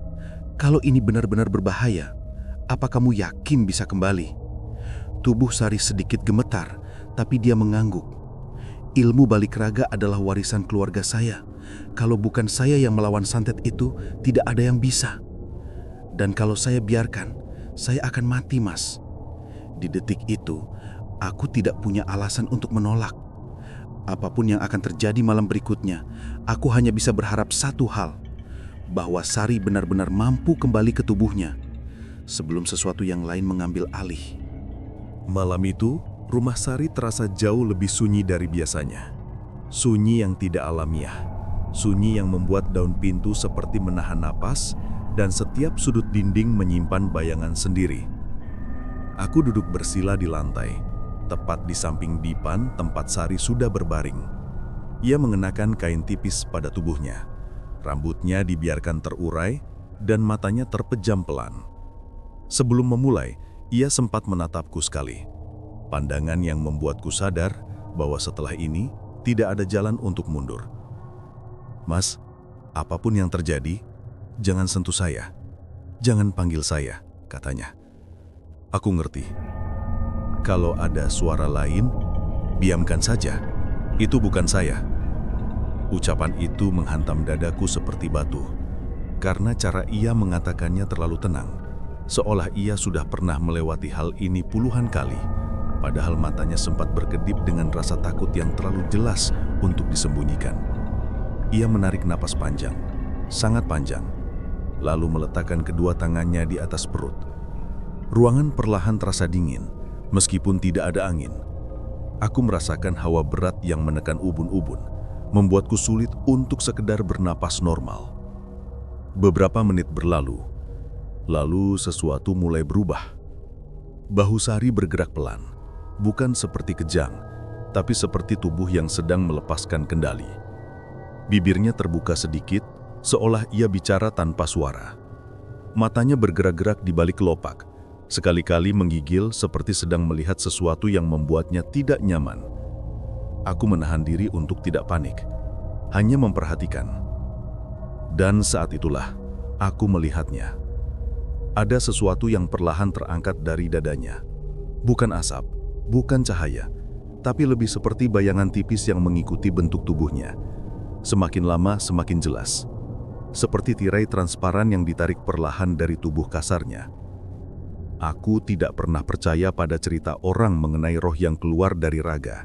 C: kalau ini benar-benar berbahaya, apa kamu yakin bisa kembali? Tubuh Sari sedikit gemetar, tapi dia mengangguk. Ilmu balik raga adalah warisan keluarga saya. Kalau bukan saya yang melawan santet itu, tidak ada yang bisa. Dan kalau saya biarkan, saya akan mati, Mas. Di detik itu, aku tidak punya alasan untuk menolak. Apapun yang akan terjadi malam berikutnya, aku hanya bisa berharap satu hal, bahwa Sari benar-benar mampu kembali ke tubuhnya, sebelum sesuatu yang lain mengambil alih.
B: Malam itu, rumah Sari terasa jauh lebih sunyi dari biasanya. Sunyi yang tidak alamiah, sunyi yang membuat daun pintu seperti menahan napas, dan setiap sudut dinding menyimpan bayangan sendiri. Aku duduk bersila di lantai, tepat di samping dipan tempat Sari sudah berbaring. Ia mengenakan kain tipis pada tubuhnya. Rambutnya dibiarkan terurai dan matanya terpejam pelan. Sebelum memulai, ia sempat menatapku sekali. Pandangan yang membuatku sadar bahwa setelah ini tidak ada jalan untuk mundur. Mas, apapun yang terjadi, jangan sentuh saya. Jangan panggil saya, katanya. Aku ngerti. Kalau ada suara lain, diamkan saja. Itu bukan saya. Ucapan itu menghantam dadaku seperti batu, karena cara ia mengatakannya terlalu tenang, seolah ia sudah pernah melewati hal ini puluhan kali, padahal matanya sempat berkedip dengan rasa takut yang terlalu jelas untuk disembunyikan. Ia menarik napas panjang, sangat panjang, lalu meletakkan kedua tangannya di atas perut. Ruangan perlahan terasa dingin, meskipun tidak ada angin. Aku merasakan hawa berat yang menekan ubun-ubun, membuatku sulit untuk sekedar bernapas normal. Beberapa menit berlalu, lalu sesuatu mulai berubah. Bahu Sari bergerak pelan, bukan seperti kejang, tapi seperti tubuh yang sedang melepaskan kendali. Bibirnya terbuka sedikit, seolah ia bicara tanpa suara. Matanya bergerak-gerak di balik kelopak, sekali-kali menggigil seperti sedang melihat sesuatu yang membuatnya tidak nyaman. Aku menahan diri untuk tidak panik, hanya memperhatikan. Dan saat itulah aku melihatnya. Ada sesuatu yang perlahan terangkat dari dadanya. Bukan asap, bukan cahaya, tapi lebih seperti bayangan tipis yang mengikuti bentuk tubuhnya. Semakin lama semakin jelas. Seperti tirai transparan yang ditarik perlahan dari tubuh kasarnya. Aku tidak pernah percaya pada cerita orang mengenai roh yang keluar dari raga.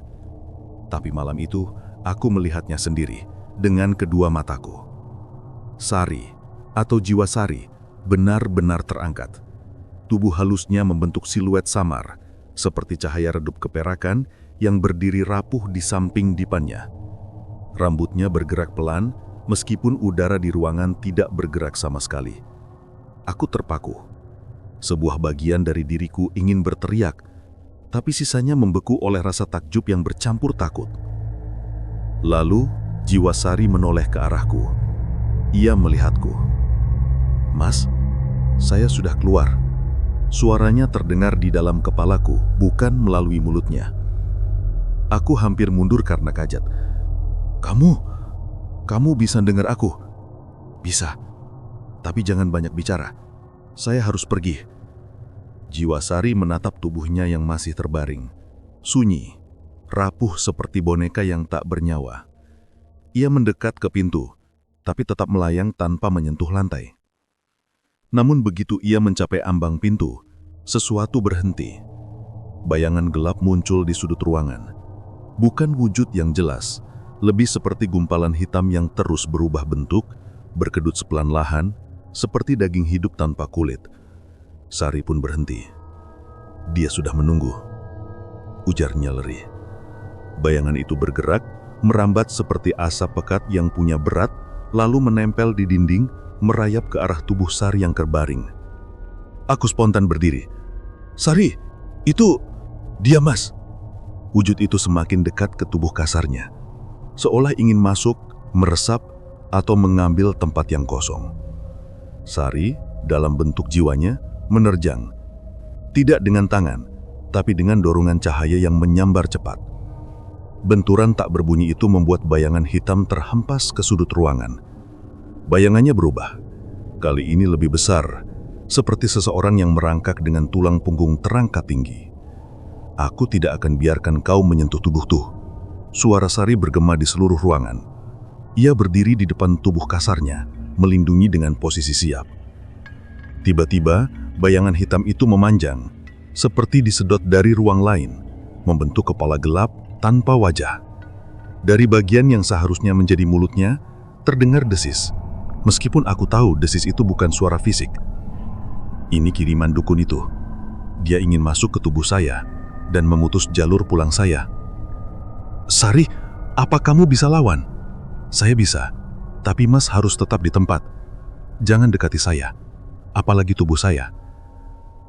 B: Tapi malam itu, aku melihatnya sendiri, dengan kedua mataku. Sari, atau jiwa Sari, benar-benar terangkat. Tubuh halusnya membentuk siluet samar, seperti cahaya redup keperakan yang berdiri rapuh di samping dipannya. Rambutnya bergerak pelan, meskipun udara di ruangan tidak bergerak sama sekali. Aku terpaku. Sebuah bagian dari diriku ingin berteriak, tapi sisanya membeku oleh rasa takjub yang bercampur takut. Lalu, jiwa Sari menoleh ke arahku. Ia melihatku. "Mas, saya sudah keluar." Suaranya terdengar di dalam kepalaku, bukan melalui mulutnya. Aku hampir mundur karena kaget. Kamu bisa dengar aku?" "Bisa, tapi jangan banyak bicara. Saya harus pergi." Jiwa Sari menatap tubuhnya yang masih terbaring, sunyi, rapuh seperti boneka yang tak bernyawa. Ia mendekat ke pintu, tapi tetap melayang tanpa menyentuh lantai. Namun begitu ia mencapai ambang pintu, sesuatu berhenti. Bayangan gelap muncul di sudut ruangan. Bukan wujud yang jelas, lebih seperti gumpalan hitam yang terus berubah bentuk, berkedut sepelan-lahan, seperti daging hidup tanpa kulit. Sari pun berhenti. "Dia sudah menunggu," ujarnya lirih. Bayangan itu bergerak, merambat seperti asap pekat yang punya berat, lalu menempel di dinding, merayap ke arah tubuh Sari yang terbaring. Aku spontan berdiri. "Sari, itu dia, Mas." Wujud itu semakin dekat ke tubuh kasarnya, seolah ingin masuk, meresap, atau mengambil tempat yang kosong. Sari, dalam bentuk jiwanya, menerjang. Tidak dengan tangan, tapi dengan dorongan cahaya yang menyambar cepat. Benturan tak berbunyi itu membuat bayangan hitam terhempas ke sudut ruangan. Bayangannya berubah. Kali ini lebih besar, seperti seseorang yang merangkak dengan tulang punggung terangkat tinggi. "Aku tidak akan biarkan kau menyentuh tubuhku." Suara Sari bergema di seluruh ruangan. Ia berdiri di depan tubuh kasarnya, melindungi dengan posisi siap. Tiba-tiba, bayangan hitam itu memanjang, seperti disedot dari ruang lain, membentuk kepala gelap tanpa wajah. Dari bagian yang seharusnya menjadi mulutnya, terdengar desis. Meskipun aku tahu desis itu bukan suara fisik. Ini kiriman dukun itu. Dia ingin masuk ke tubuh saya dan memutus jalur pulang saya. "Sari, apa kamu bisa lawan?" "Saya bisa, tapi Mas harus tetap di tempat. Jangan dekati saya, apalagi tubuh saya."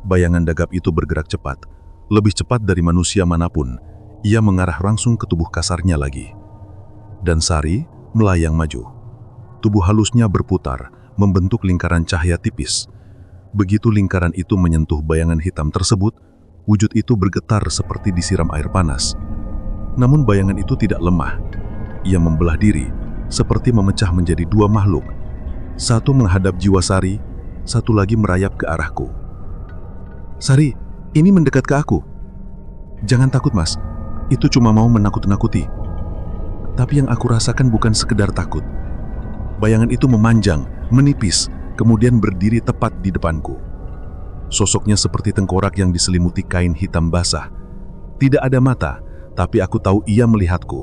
B: Bayangan dagap itu bergerak cepat, lebih cepat dari manusia manapun. Ia mengarah langsung ke tubuh kasarnya lagi. Dan Sari melayang maju. Tubuh halusnya berputar, membentuk lingkaran cahaya tipis. Begitu lingkaran itu menyentuh bayangan hitam tersebut, wujud itu bergetar seperti disiram air panas. Namun bayangan itu tidak lemah. Ia membelah diri, seperti memecah menjadi dua makhluk. Satu menghadap jiwa Sari, satu lagi merayap ke arahku. "Sari, ini mendekat ke aku." "Jangan takut, Mas. Itu cuma mau menakut-nakuti." Tapi yang aku rasakan bukan sekedar takut. Bayangan itu memanjang, menipis, kemudian berdiri tepat di depanku. Sosoknya seperti tengkorak yang diselimuti kain hitam basah. Tidak ada mata, tapi aku tahu ia melihatku.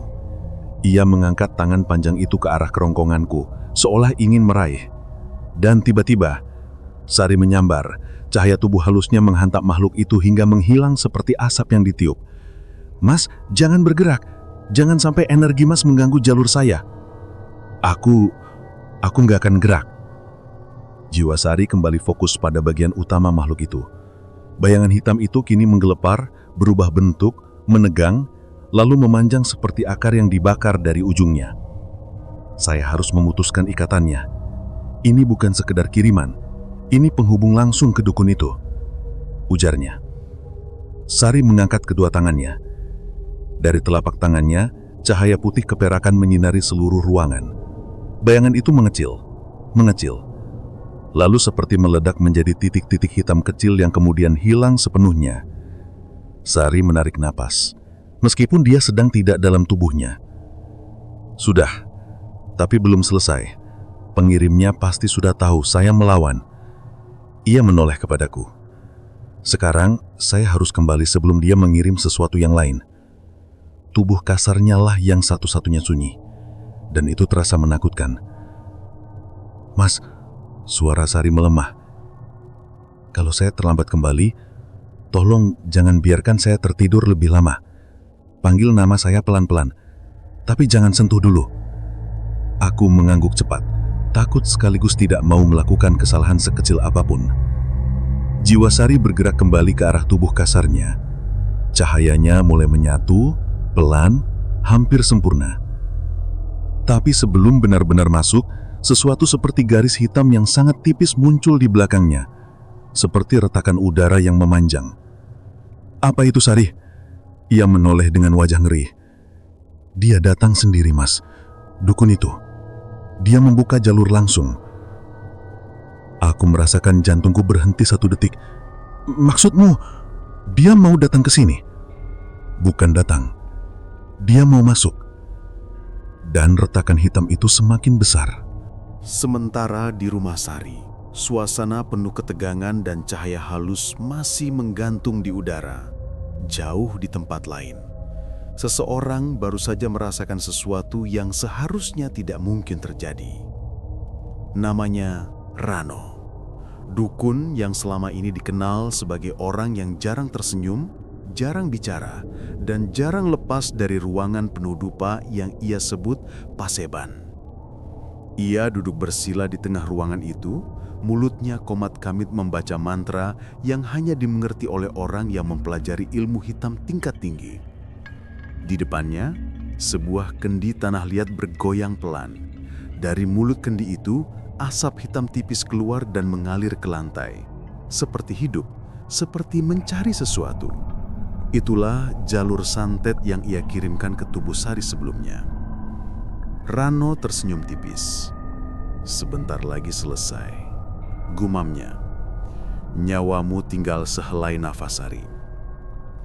B: Ia mengangkat tangan panjang itu ke arah kerongkonganku, seolah ingin meraih. Dan tiba-tiba, Sari menyambar. Cahaya tubuh halusnya menghantam makhluk itu hingga menghilang seperti asap yang ditiup. "Mas, jangan bergerak. Jangan sampai energi Mas mengganggu jalur saya." Aku nggak akan gerak." Jiwa Sari kembali fokus pada bagian utama makhluk itu. Bayangan hitam itu kini menggelepar, berubah bentuk, menegang, lalu memanjang seperti akar yang dibakar dari ujungnya. Saya harus memutuskan ikatannya. Ini bukan sekedar kiriman. Ini penghubung langsung ke dukun itu, ujarnya. Sari mengangkat kedua tangannya. Dari telapak tangannya,
E: Cahaya putih keperakan menyinari seluruh ruangan. Bayangan itu mengecil. Lalu seperti meledak menjadi titik-titik hitam kecil yang kemudian hilang sepenuhnya. Sari menarik napas, meskipun dia sedang tidak dalam tubuhnya. Sudah, tapi belum selesai. Pengirimnya pasti sudah tahu saya melawan. Ia menoleh kepadaku. Sekarang, saya harus kembali sebelum dia mengirim sesuatu yang lain. Tubuh kasarnya lah yang satu-satunya sunyi. Dan itu terasa menakutkan. Mas, suara Sari melemah. Kalau saya terlambat kembali, tolong jangan biarkan saya tertidur lebih lama. Panggil nama saya pelan-pelan, tapi jangan sentuh dulu. Aku mengangguk cepat, takut sekaligus tidak mau melakukan kesalahan sekecil apapun. Jiwa Sari bergerak kembali ke arah tubuh kasarnya. Cahayanya mulai menyatu, pelan, hampir sempurna. Tapi sebelum benar-benar masuk, sesuatu seperti garis hitam yang sangat tipis muncul di belakangnya, seperti retakan udara yang memanjang. Apa itu, Sari? Ia menoleh dengan wajah ngeri. Dia datang sendiri, Mas. Dukun itu. Dia membuka jalur langsung. Aku merasakan jantungku berhenti 1 detik. Maksudmu, dia mau datang ke sini? Bukan datang. Dia mau masuk. Dan retakan hitam itu semakin besar.
B: Sementara di rumah Sari, suasana penuh ketegangan dan cahaya halus masih menggantung di udara. Jauh di tempat lain, seseorang baru saja merasakan sesuatu yang seharusnya tidak mungkin terjadi. Namanya Rano, dukun yang selama ini dikenal sebagai orang yang jarang tersenyum, jarang bicara, dan jarang lepas dari ruangan penuh dupa yang ia sebut Paseban. Ia duduk bersila di tengah ruangan itu, mulutnya komat kamit membaca mantra yang hanya dimengerti oleh orang yang mempelajari ilmu hitam tingkat tinggi. Di depannya, sebuah kendi tanah liat bergoyang pelan. Dari mulut kendi itu, asap hitam tipis keluar dan mengalir ke lantai. Seperti hidup, seperti mencari sesuatu. Itulah jalur santet yang ia kirimkan ke tubuh Sari sebelumnya. Rano tersenyum tipis. Sebentar lagi selesai, gumamnya. Nyawamu tinggal sehelai nafas, Sari.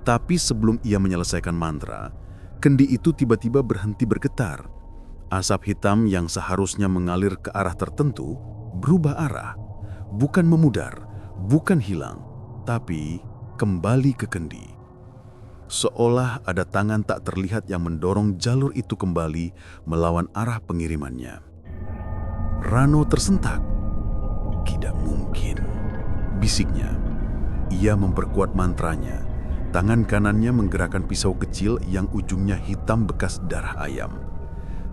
B: Tapi sebelum ia menyelesaikan mantra, kendi itu tiba-tiba berhenti bergetar. Asap hitam yang seharusnya mengalir ke arah tertentu berubah arah. Bukan memudar, bukan hilang, tapi kembali ke kendi. Seolah ada tangan tak terlihat yang mendorong jalur itu kembali melawan arah pengirimannya. Rano tersentak. Tidak mungkin, bisiknya. Ia memperkuat mantranya. Tangan kanannya menggerakkan pisau kecil yang ujungnya hitam bekas darah ayam.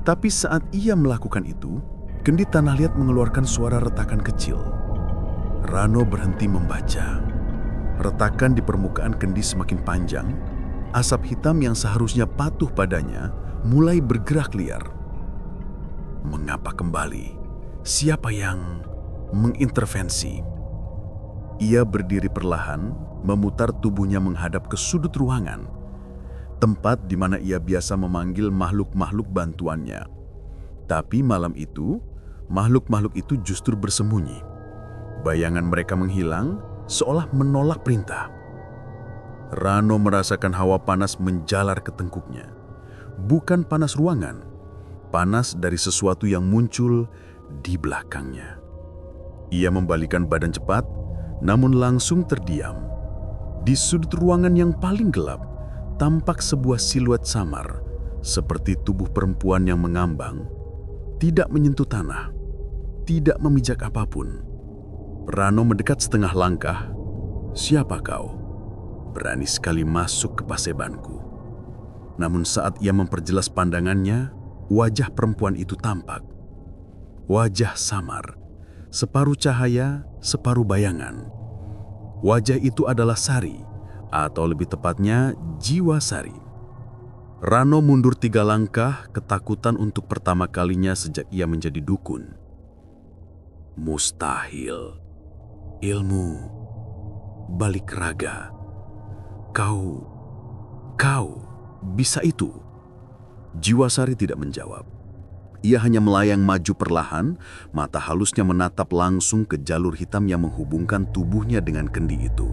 B: Tapi saat ia melakukan itu, kendi tanah liat mengeluarkan suara retakan kecil. Rano berhenti membaca. Retakan di permukaan kendi semakin panjang. Asap hitam yang seharusnya patuh padanya mulai bergerak liar. Mengapa kembali? Siapa yang mengintervensi? Ia berdiri perlahan, memutar tubuhnya menghadap ke sudut ruangan, tempat di mana ia biasa memanggil makhluk-makhluk bantuannya. Tapi malam itu, makhluk-makhluk itu justru bersembunyi. Bayangan mereka menghilang, seolah menolak perintah. Rano merasakan hawa panas menjalar ke tengkuknya. Bukan panas ruangan, panas dari sesuatu yang muncul di belakangnya. Ia membalikkan badan cepat, namun langsung terdiam. Di sudut ruangan yang paling gelap, tampak sebuah siluet samar, seperti tubuh perempuan yang mengambang, tidak menyentuh tanah, tidak memijak apapun. Rano mendekat setengah langkah. Siapa kau? Berani sekali masuk ke pasebanku. Namun saat ia memperjelas pandangannya, wajah perempuan itu tampak. Wajah samar, separuh cahaya, separuh bayangan. Wajah itu adalah Sari, atau lebih tepatnya jiwa Sari. Rano mundur 3 langkah, ketakutan untuk pertama kalinya sejak ia menjadi dukun. Mustahil. Ilmu balik raga. Kau bisa itu. Jiwasari tidak menjawab. Ia hanya melayang maju perlahan, mata halusnya menatap langsung ke jalur hitam yang menghubungkan tubuhnya dengan kendi itu.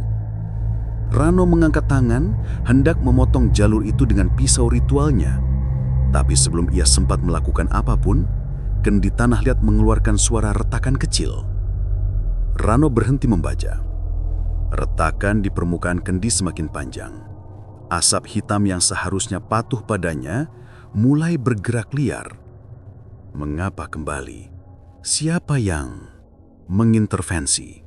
B: Rano mengangkat tangan, hendak memotong jalur itu dengan pisau ritualnya. Tapi sebelum ia sempat melakukan apapun, kendi tanah liat mengeluarkan suara retakan kecil. Rano berhenti membaca. Retakan di permukaan kendi semakin panjang. Asap hitam yang seharusnya patuh padanya mulai bergerak liar. Mengapa kembali? Siapa yang mengintervensi?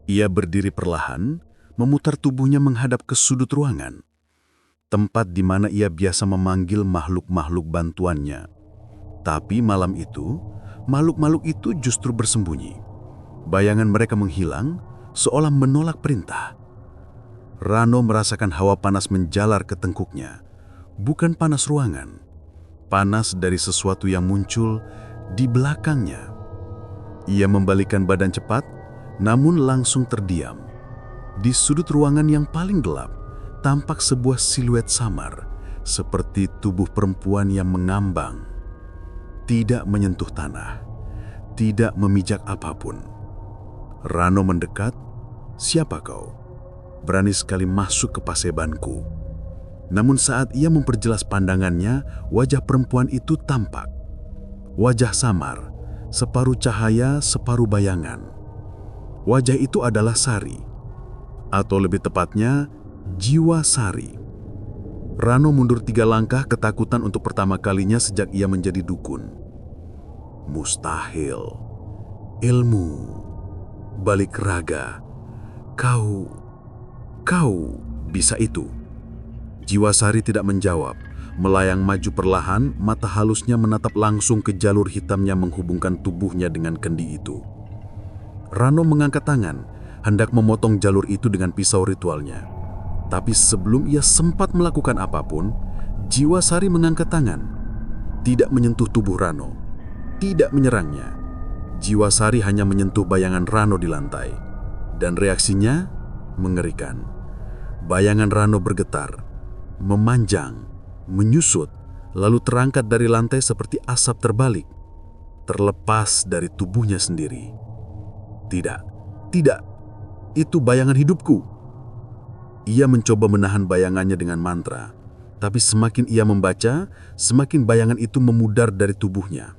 B: Ia berdiri perlahan, memutar tubuhnya menghadap ke sudut ruangan, tempat di mana ia biasa memanggil makhluk-makhluk bantuannya. Tapi malam itu, makhluk-makhluk itu justru bersembunyi. Bayangan mereka menghilang, seolah menolak perintah. Rano merasakan hawa panas menjalar ke tengkuknya. Bukan panas ruangan, panas dari sesuatu yang muncul di belakangnya. Ia membalikkan badan cepat, namun langsung terdiam. Di sudut ruangan yang paling gelap, tampak sebuah siluet samar, seperti tubuh perempuan yang mengambang. Tidak menyentuh tanah, tidak memijak apapun. Rano mendekat. "Siapa kau? Berani sekali masuk ke pasebanku." Namun saat ia memperjelas pandangannya, wajah perempuan itu tampak. Wajah samar, separuh cahaya, separuh bayangan. Wajah itu adalah Sari, atau lebih tepatnya, Jiwasari. Rano mundur 3 langkah ketakutan untuk pertama kalinya sejak ia menjadi dukun. Mustahil. Ilmu. Balik raga. Kau bisa itu. Jiwasari tidak menjawab, melayang maju perlahan, mata halusnya menatap langsung ke jalur hitam yang menghubungkan tubuhnya dengan kendi itu. Rano mengangkat tangan, hendak memotong jalur itu dengan pisau ritualnya. Tapi sebelum ia sempat melakukan apapun, Jiwasari mengangkat tangan. Tidak menyentuh tubuh Rano, tidak menyerangnya. Jiwasari hanya menyentuh bayangan Rano di lantai. Dan reaksinya mengerikan. Bayangan Rano bergetar, memanjang, menyusut, lalu terangkat dari lantai seperti asap terbalik, terlepas dari tubuhnya sendiri. Tidak, itu bayangan hidupku. Ia mencoba menahan bayangannya dengan mantra, tapi semakin ia membaca, semakin bayangan itu memudar dari tubuhnya.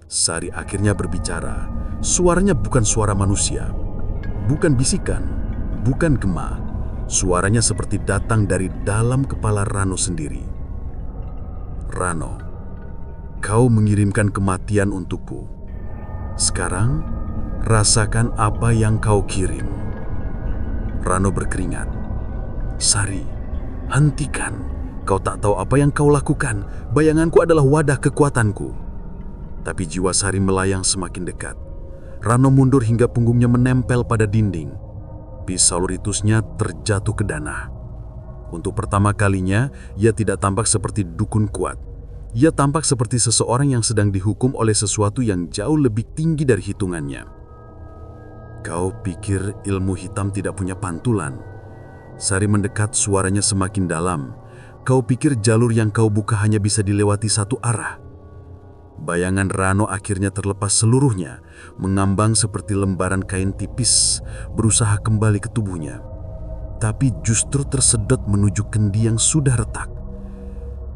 B: Sari akhirnya berbicara. Suaranya bukan suara manusia, bukan bisikan, bukan gema. Suaranya seperti datang dari dalam kepala Rano sendiri. "Rano, kau mengirimkan kematian untukku. Sekarang, rasakan apa yang kau kirim." Rano berkeringat. "Sari, hentikan. Kau tak tahu apa yang kau lakukan. Bayanganku adalah wadah kekuatanku." Tapi Jiwasari melayang semakin dekat. Rano mundur hingga punggungnya menempel pada dinding. Pisau ritusnya terjatuh ke tanah. Untuk pertama kalinya, ia tidak tampak seperti dukun kuat. Ia tampak seperti seseorang yang sedang dihukum oleh sesuatu yang jauh lebih tinggi dari hitungannya. "Kau pikir ilmu hitam tidak punya pantulan?" Sari mendekat, suaranya semakin dalam. "Kau pikir jalur yang kau buka hanya bisa dilewati satu arah?" Bayangan Rano akhirnya terlepas seluruhnya, mengambang seperti lembaran kain tipis, berusaha kembali ke tubuhnya. Tapi justru tersedot menuju kendi yang sudah retak.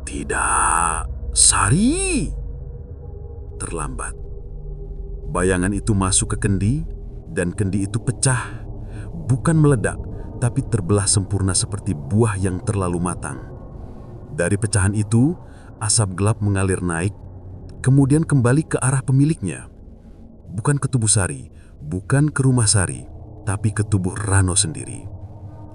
B: "Tidak, Sari!" Terlambat. Bayangan itu masuk ke kendi, dan kendi itu pecah. Bukan meledak, tapi terbelah sempurna seperti buah yang terlalu matang. Dari pecahan itu, asap gelap mengalir naik, kemudian kembali ke arah pemiliknya. Bukan ke tubuh Sari, bukan ke rumah Sari, tapi ke tubuh Rano sendiri.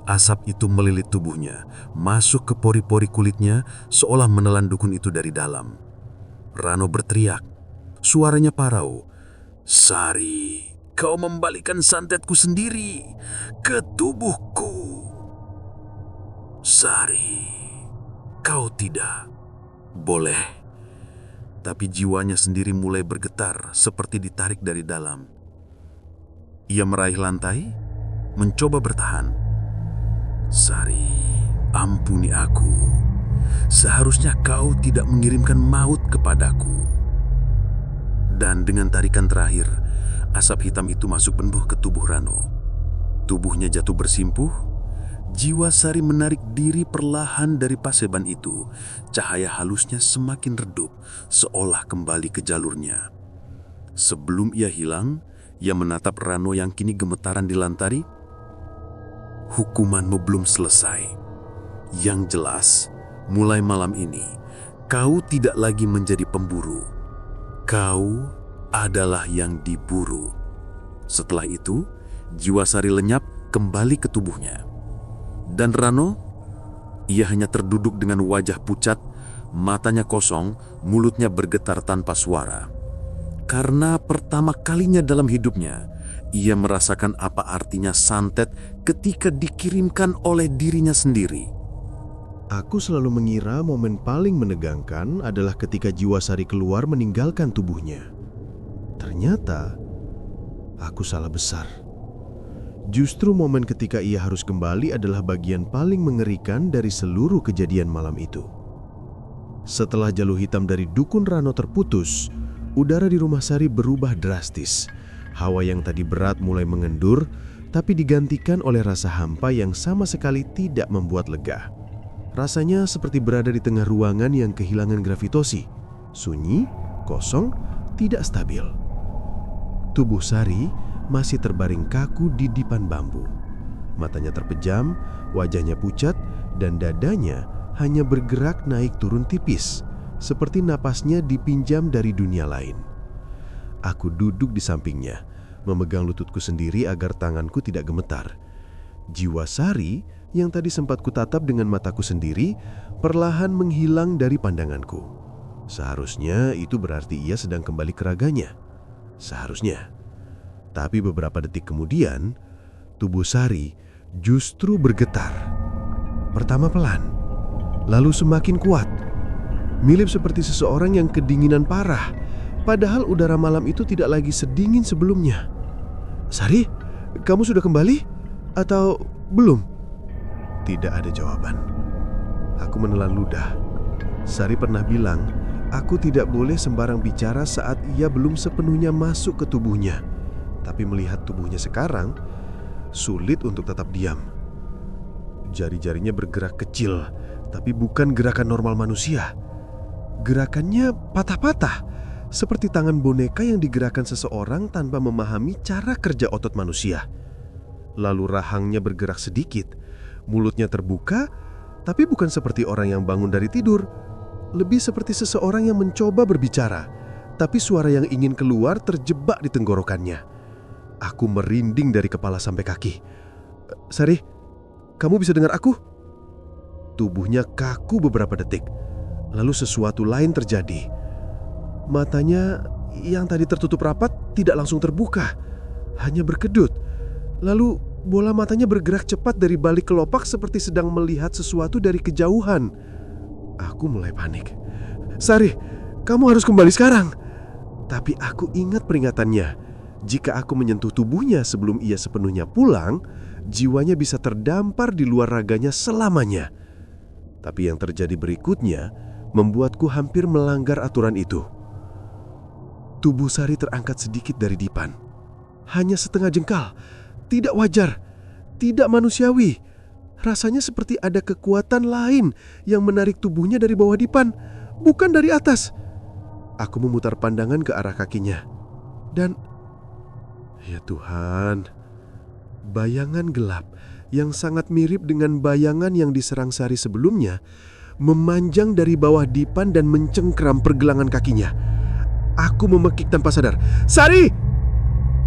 B: Asap itu melilit tubuhnya, masuk ke pori-pori kulitnya, seolah menelan dukun itu dari dalam. Rano berteriak, suaranya parau. "Sari, kau membalikkan santetku sendiri ke tubuhku. Sari, kau tidak boleh." Tapi jiwanya sendiri mulai bergetar seperti ditarik dari dalam. Ia meraih lantai, mencoba bertahan. "Sari, ampuni aku.
E: seharusnya kau tidak mengirimkan maut kepadaku. Dan dengan tarikan terakhir, asap hitam itu masuk penuh ke tubuh Rano. Tubuhnya jatuh bersimpuh. Jiwa Sari menarik diri perlahan dari paseban itu. Cahaya halusnya semakin redup, seolah kembali ke jalurnya. Sebelum ia hilang, ia menatap Rano yang kini gemetaran di lantari. Hukumanmu belum selesai. Yang jelas, mulai malam ini, kau tidak lagi menjadi pemburu. Kau adalah yang diburu. Setelah itu, jiwa Sari lenyap kembali ke tubuhnya. Dan Rano, ia hanya terduduk dengan wajah pucat, matanya kosong, mulutnya bergetar tanpa suara. Karena pertama kalinya dalam hidupnya, ia merasakan apa artinya santet ketika dikirimkan oleh dirinya sendiri.
D: Aku selalu mengira momen paling menegangkan adalah ketika jiwa Sari keluar meninggalkan tubuhnya. Ternyata, aku salah besar. Justru momen ketika ia harus kembali adalah bagian paling mengerikan dari seluruh kejadian malam itu. Setelah jalur hitam dari dukun Rano terputus, udara di rumah Sari berubah drastis. Hawa yang tadi berat mulai mengendur, tapi digantikan oleh rasa hampa yang sama sekali tidak membuat lega. Rasanya seperti berada di tengah ruangan yang kehilangan gravitasi. Sunyi, kosong, tidak stabil. Tubuh Sari masih terbaring kaku di dipan bambu. Matanya terpejam, wajahnya pucat, dan dadanya hanya bergerak naik turun tipis, seperti napasnya dipinjam dari dunia lain. Aku duduk di sampingnya, memegang lututku sendiri agar tanganku tidak gemetar. Jiwa Sari yang tadi sempat kutatap dengan mataku sendiri, perlahan menghilang dari pandanganku. Seharusnya itu berarti ia sedang kembali ke raganya. Seharusnya. Tapi beberapa detik kemudian, tubuh Sari justru bergetar. Pertama pelan, lalu semakin kuat. Mirip seperti seseorang yang kedinginan parah, padahal udara malam itu tidak lagi sedingin sebelumnya. Sari, kamu sudah kembali? Atau belum? Tidak ada jawaban. Aku menelan ludah. Sari pernah bilang, aku tidak boleh sembarang bicara saat ia belum sepenuhnya masuk ke tubuhnya. Tapi melihat tubuhnya sekarang, sulit untuk tetap diam. Jari-jarinya bergerak kecil, tapi bukan gerakan normal manusia. Gerakannya patah-patah, seperti tangan boneka yang digerakkan seseorang tanpa memahami cara kerja otot manusia. Lalu rahangnya bergerak sedikit, mulutnya terbuka, tapi bukan seperti orang yang bangun dari tidur. Lebih seperti seseorang yang mencoba berbicara, tapi suara yang ingin keluar terjebak di tenggorokannya. Aku merinding dari kepala sampai kaki. Sari, kamu bisa dengar aku? Tubuhnya kaku beberapa detik. Lalu sesuatu lain terjadi. Matanya yang tadi tertutup rapat tidak langsung terbuka, hanya berkedut. Lalu bola matanya bergerak cepat dari balik kelopak seperti sedang melihat sesuatu dari kejauhan. Aku mulai panik. Sari, kamu harus kembali sekarang. Tapi aku ingat peringatannya. Jika aku menyentuh tubuhnya sebelum ia sepenuhnya pulang, jiwanya bisa terdampar di luar raganya selamanya. Tapi yang terjadi berikutnya membuatku hampir melanggar aturan itu. Tubuh Sari terangkat sedikit dari dipan. Hanya setengah jengkal. Tidak wajar. Tidak manusiawi. Rasanya seperti ada kekuatan lain yang menarik tubuhnya dari bawah dipan, bukan dari atas. Aku memutar pandangan ke arah kakinya. Dan, ya Tuhan, bayangan gelap yang sangat mirip dengan bayangan yang diserang Sari sebelumnya memanjang dari bawah dipan dan mencengkram pergelangan kakinya. Aku memekik tanpa sadar. Sari!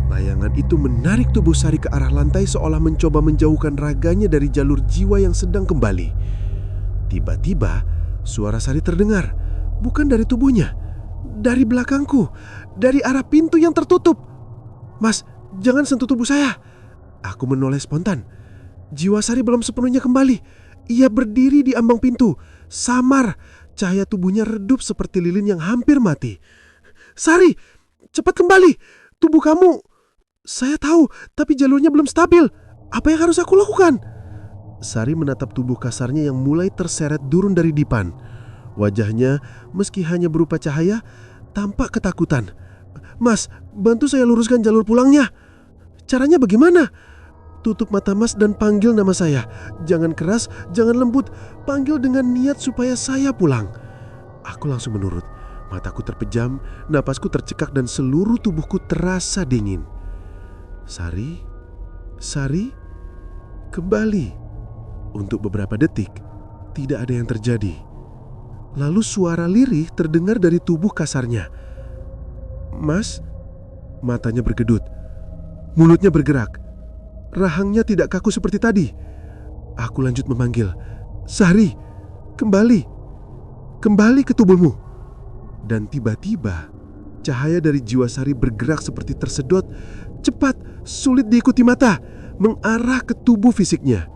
D: Bayangan itu menarik tubuh Sari ke arah lantai seolah mencoba menjauhkan raganya dari jalur jiwa yang sedang kembali. Tiba-tiba, suara Sari terdengar. Bukan dari tubuhnya, dari belakangku, dari arah pintu yang tertutup. Mas, jangan sentuh tubuh saya. Aku menoleh spontan. Jiwa Sari belum sepenuhnya kembali. Ia berdiri di ambang pintu, samar. Cahaya tubuhnya redup seperti lilin yang hampir mati. Sari, cepat kembali. Tubuh kamu, saya tahu, tapi jalurnya belum stabil. Apa yang harus aku lakukan? Sari menatap tubuh kasarnya yang mulai terseret durun dari dipan. Wajahnya, meski hanya berupa cahaya, tampak ketakutan. "Mas, bantu saya luruskan jalur pulangnya. Caranya bagaimana?" "Tutup mata Mas dan panggil nama saya. Jangan keras, jangan lembut. Panggil dengan niat supaya saya pulang." Aku langsung menurut. Mataku terpejam, napasku tercekak dan seluruh tubuhku terasa dingin. Sari, Sari, kembali. Untuk beberapa detik, tidak ada yang terjadi. Lalu suara lirih terdengar dari tubuh kasarnya. "Mas?" Matanya berkedut. Mulutnya bergerak. Rahangnya tidak kaku seperti tadi. Aku lanjut memanggil. "Sari, kembali. Kembali ke tubuhmu." Dan tiba-tiba, cahaya dari jiwa Sari bergerak seperti tersedot. Cepat, sulit diikuti mata, mengarah ke tubuh fisiknya.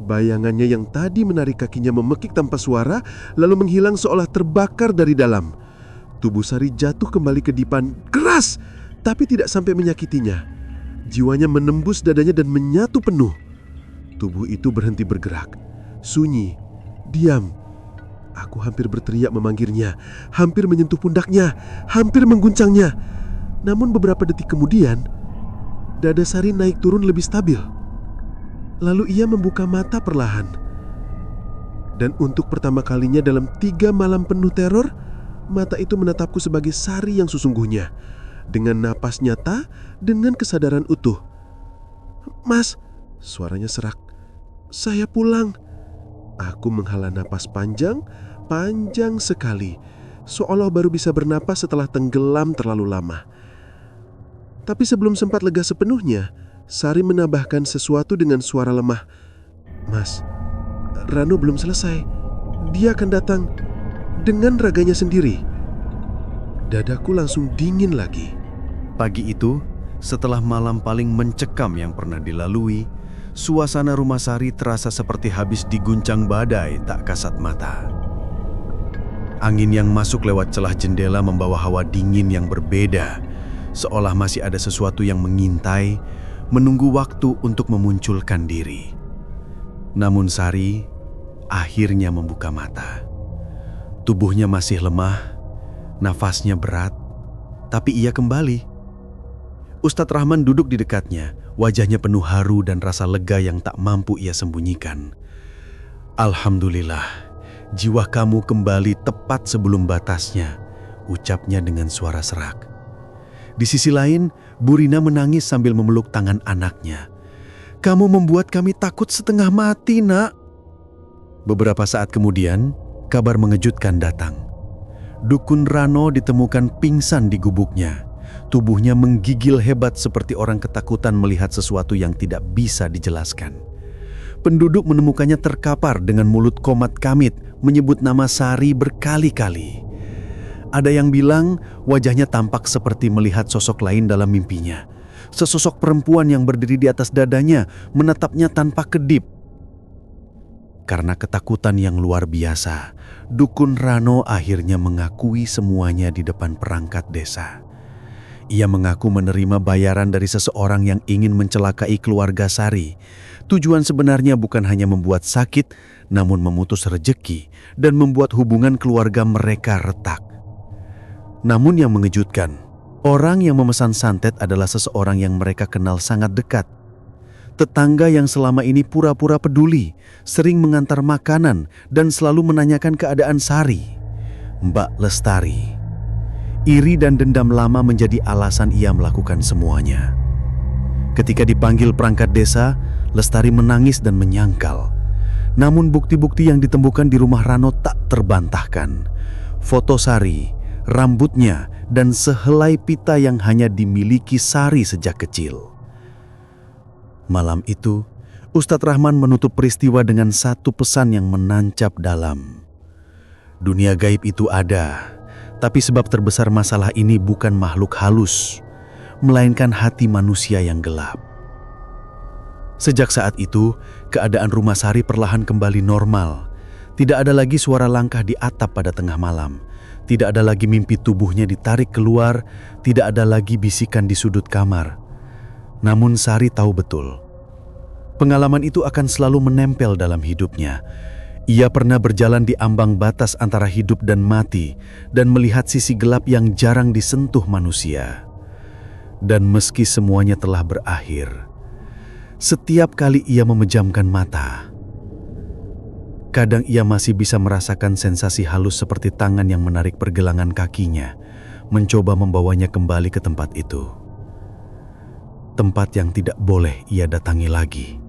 D: Bayangannya yang tadi menarik kakinya memekik tanpa suara, lalu menghilang seolah terbakar dari dalam. Tubuh Sari jatuh kembali ke dipan, keras, tapi tidak sampai menyakitinya. Jiwanya menembus dadanya dan menyatu penuh. Tubuh itu berhenti bergerak, sunyi, diam. Aku hampir berteriak memanggilnya, hampir menyentuh pundaknya, hampir mengguncangnya. Namun beberapa detik kemudian, dada Sari naik turun lebih stabil. Lalu ia membuka mata perlahan. Dan untuk pertama kalinya dalam 3 malam penuh teror, mata itu menatapku sebagai Sari yang sesungguhnya. Dengan napas nyata, dengan kesadaran utuh. "Mas," suaranya serak, "saya pulang." Aku menghela napas panjang, panjang sekali, seolah baru bisa bernapas setelah tenggelam terlalu lama. Tapi sebelum sempat lega sepenuhnya, Sari menambahkan sesuatu dengan suara lemah. "Mas, Rano belum selesai. Dia akan datang dengan raganya sendiri." Dadaku langsung dingin lagi.
C: Pagi itu, setelah malam paling mencekam yang pernah dilalui, suasana rumah Sari terasa seperti habis diguncang badai tak kasat mata. Angin yang masuk lewat celah jendela membawa hawa dingin yang berbeda, seolah masih ada sesuatu yang mengintai, menunggu waktu untuk memunculkan diri. Namun Sari akhirnya membuka mata. Tubuhnya masih lemah, nafasnya berat, tapi ia kembali. Ustadz Rahman duduk di dekatnya, wajahnya penuh haru dan rasa lega yang tak mampu ia sembunyikan. "Alhamdulillah, jiwa kamu kembali tepat sebelum batasnya," ucapnya dengan suara serak. Di sisi lain, Bu Rina menangis sambil memeluk tangan anaknya. "Kamu membuat kami takut setengah mati, Nak." Beberapa saat kemudian, kabar mengejutkan datang. Dukun Rano ditemukan pingsan di gubuknya. Tubuhnya menggigil hebat seperti orang ketakutan melihat sesuatu yang tidak bisa dijelaskan. Penduduk menemukannya terkapar dengan mulut komat kamit, menyebut nama Sari berkali-kali. Ada yang bilang wajahnya tampak seperti melihat sosok lain dalam mimpinya. Sesosok perempuan yang berdiri di atas dadanya, menatapnya tanpa kedip. Karena ketakutan yang luar biasa, Dukun Rano akhirnya mengakui semuanya di depan perangkat desa. Ia mengaku menerima bayaran dari seseorang yang ingin mencelakai keluarga Sari. Tujuan sebenarnya bukan hanya membuat sakit, namun memutus rejeki dan membuat hubungan keluarga mereka retak. Namun yang mengejutkan, orang yang memesan santet adalah seseorang yang mereka kenal sangat dekat. Tetangga yang selama ini pura-pura peduli, sering mengantar makanan dan selalu menanyakan keadaan Sari, Mbak Lestari. Iri dan dendam lama menjadi alasan ia melakukan semuanya. Ketika dipanggil perangkat desa, Lestari menangis dan menyangkal. Namun bukti-bukti yang ditemukan di rumah Rano tak terbantahkan. Foto Sari, rambutnya, dan sehelai pita yang hanya dimiliki Sari sejak kecil. Malam itu, Ustadz Rahman menutup peristiwa dengan satu pesan yang menancap dalam. Dunia gaib itu ada, tapi sebab terbesar masalah ini bukan makhluk halus, melainkan hati manusia yang gelap. Sejak saat itu, keadaan rumah Sari perlahan kembali normal. Tidak ada lagi suara langkah di atap pada tengah malam. Tidak ada lagi mimpi tubuhnya ditarik keluar. Tidak ada lagi bisikan di sudut kamar. Namun Sari tahu betul, Pengalaman itu akan selalu menempel dalam hidupnya. Ia pernah berjalan di ambang batas antara hidup dan mati dan melihat sisi gelap yang jarang disentuh manusia. Dan meski semuanya telah berakhir, setiap kali ia memejamkan mata, kadang ia masih bisa merasakan sensasi halus seperti tangan yang menarik pergelangan kakinya, mencoba membawanya kembali ke tempat itu. Tempat yang tidak boleh ia datangi lagi.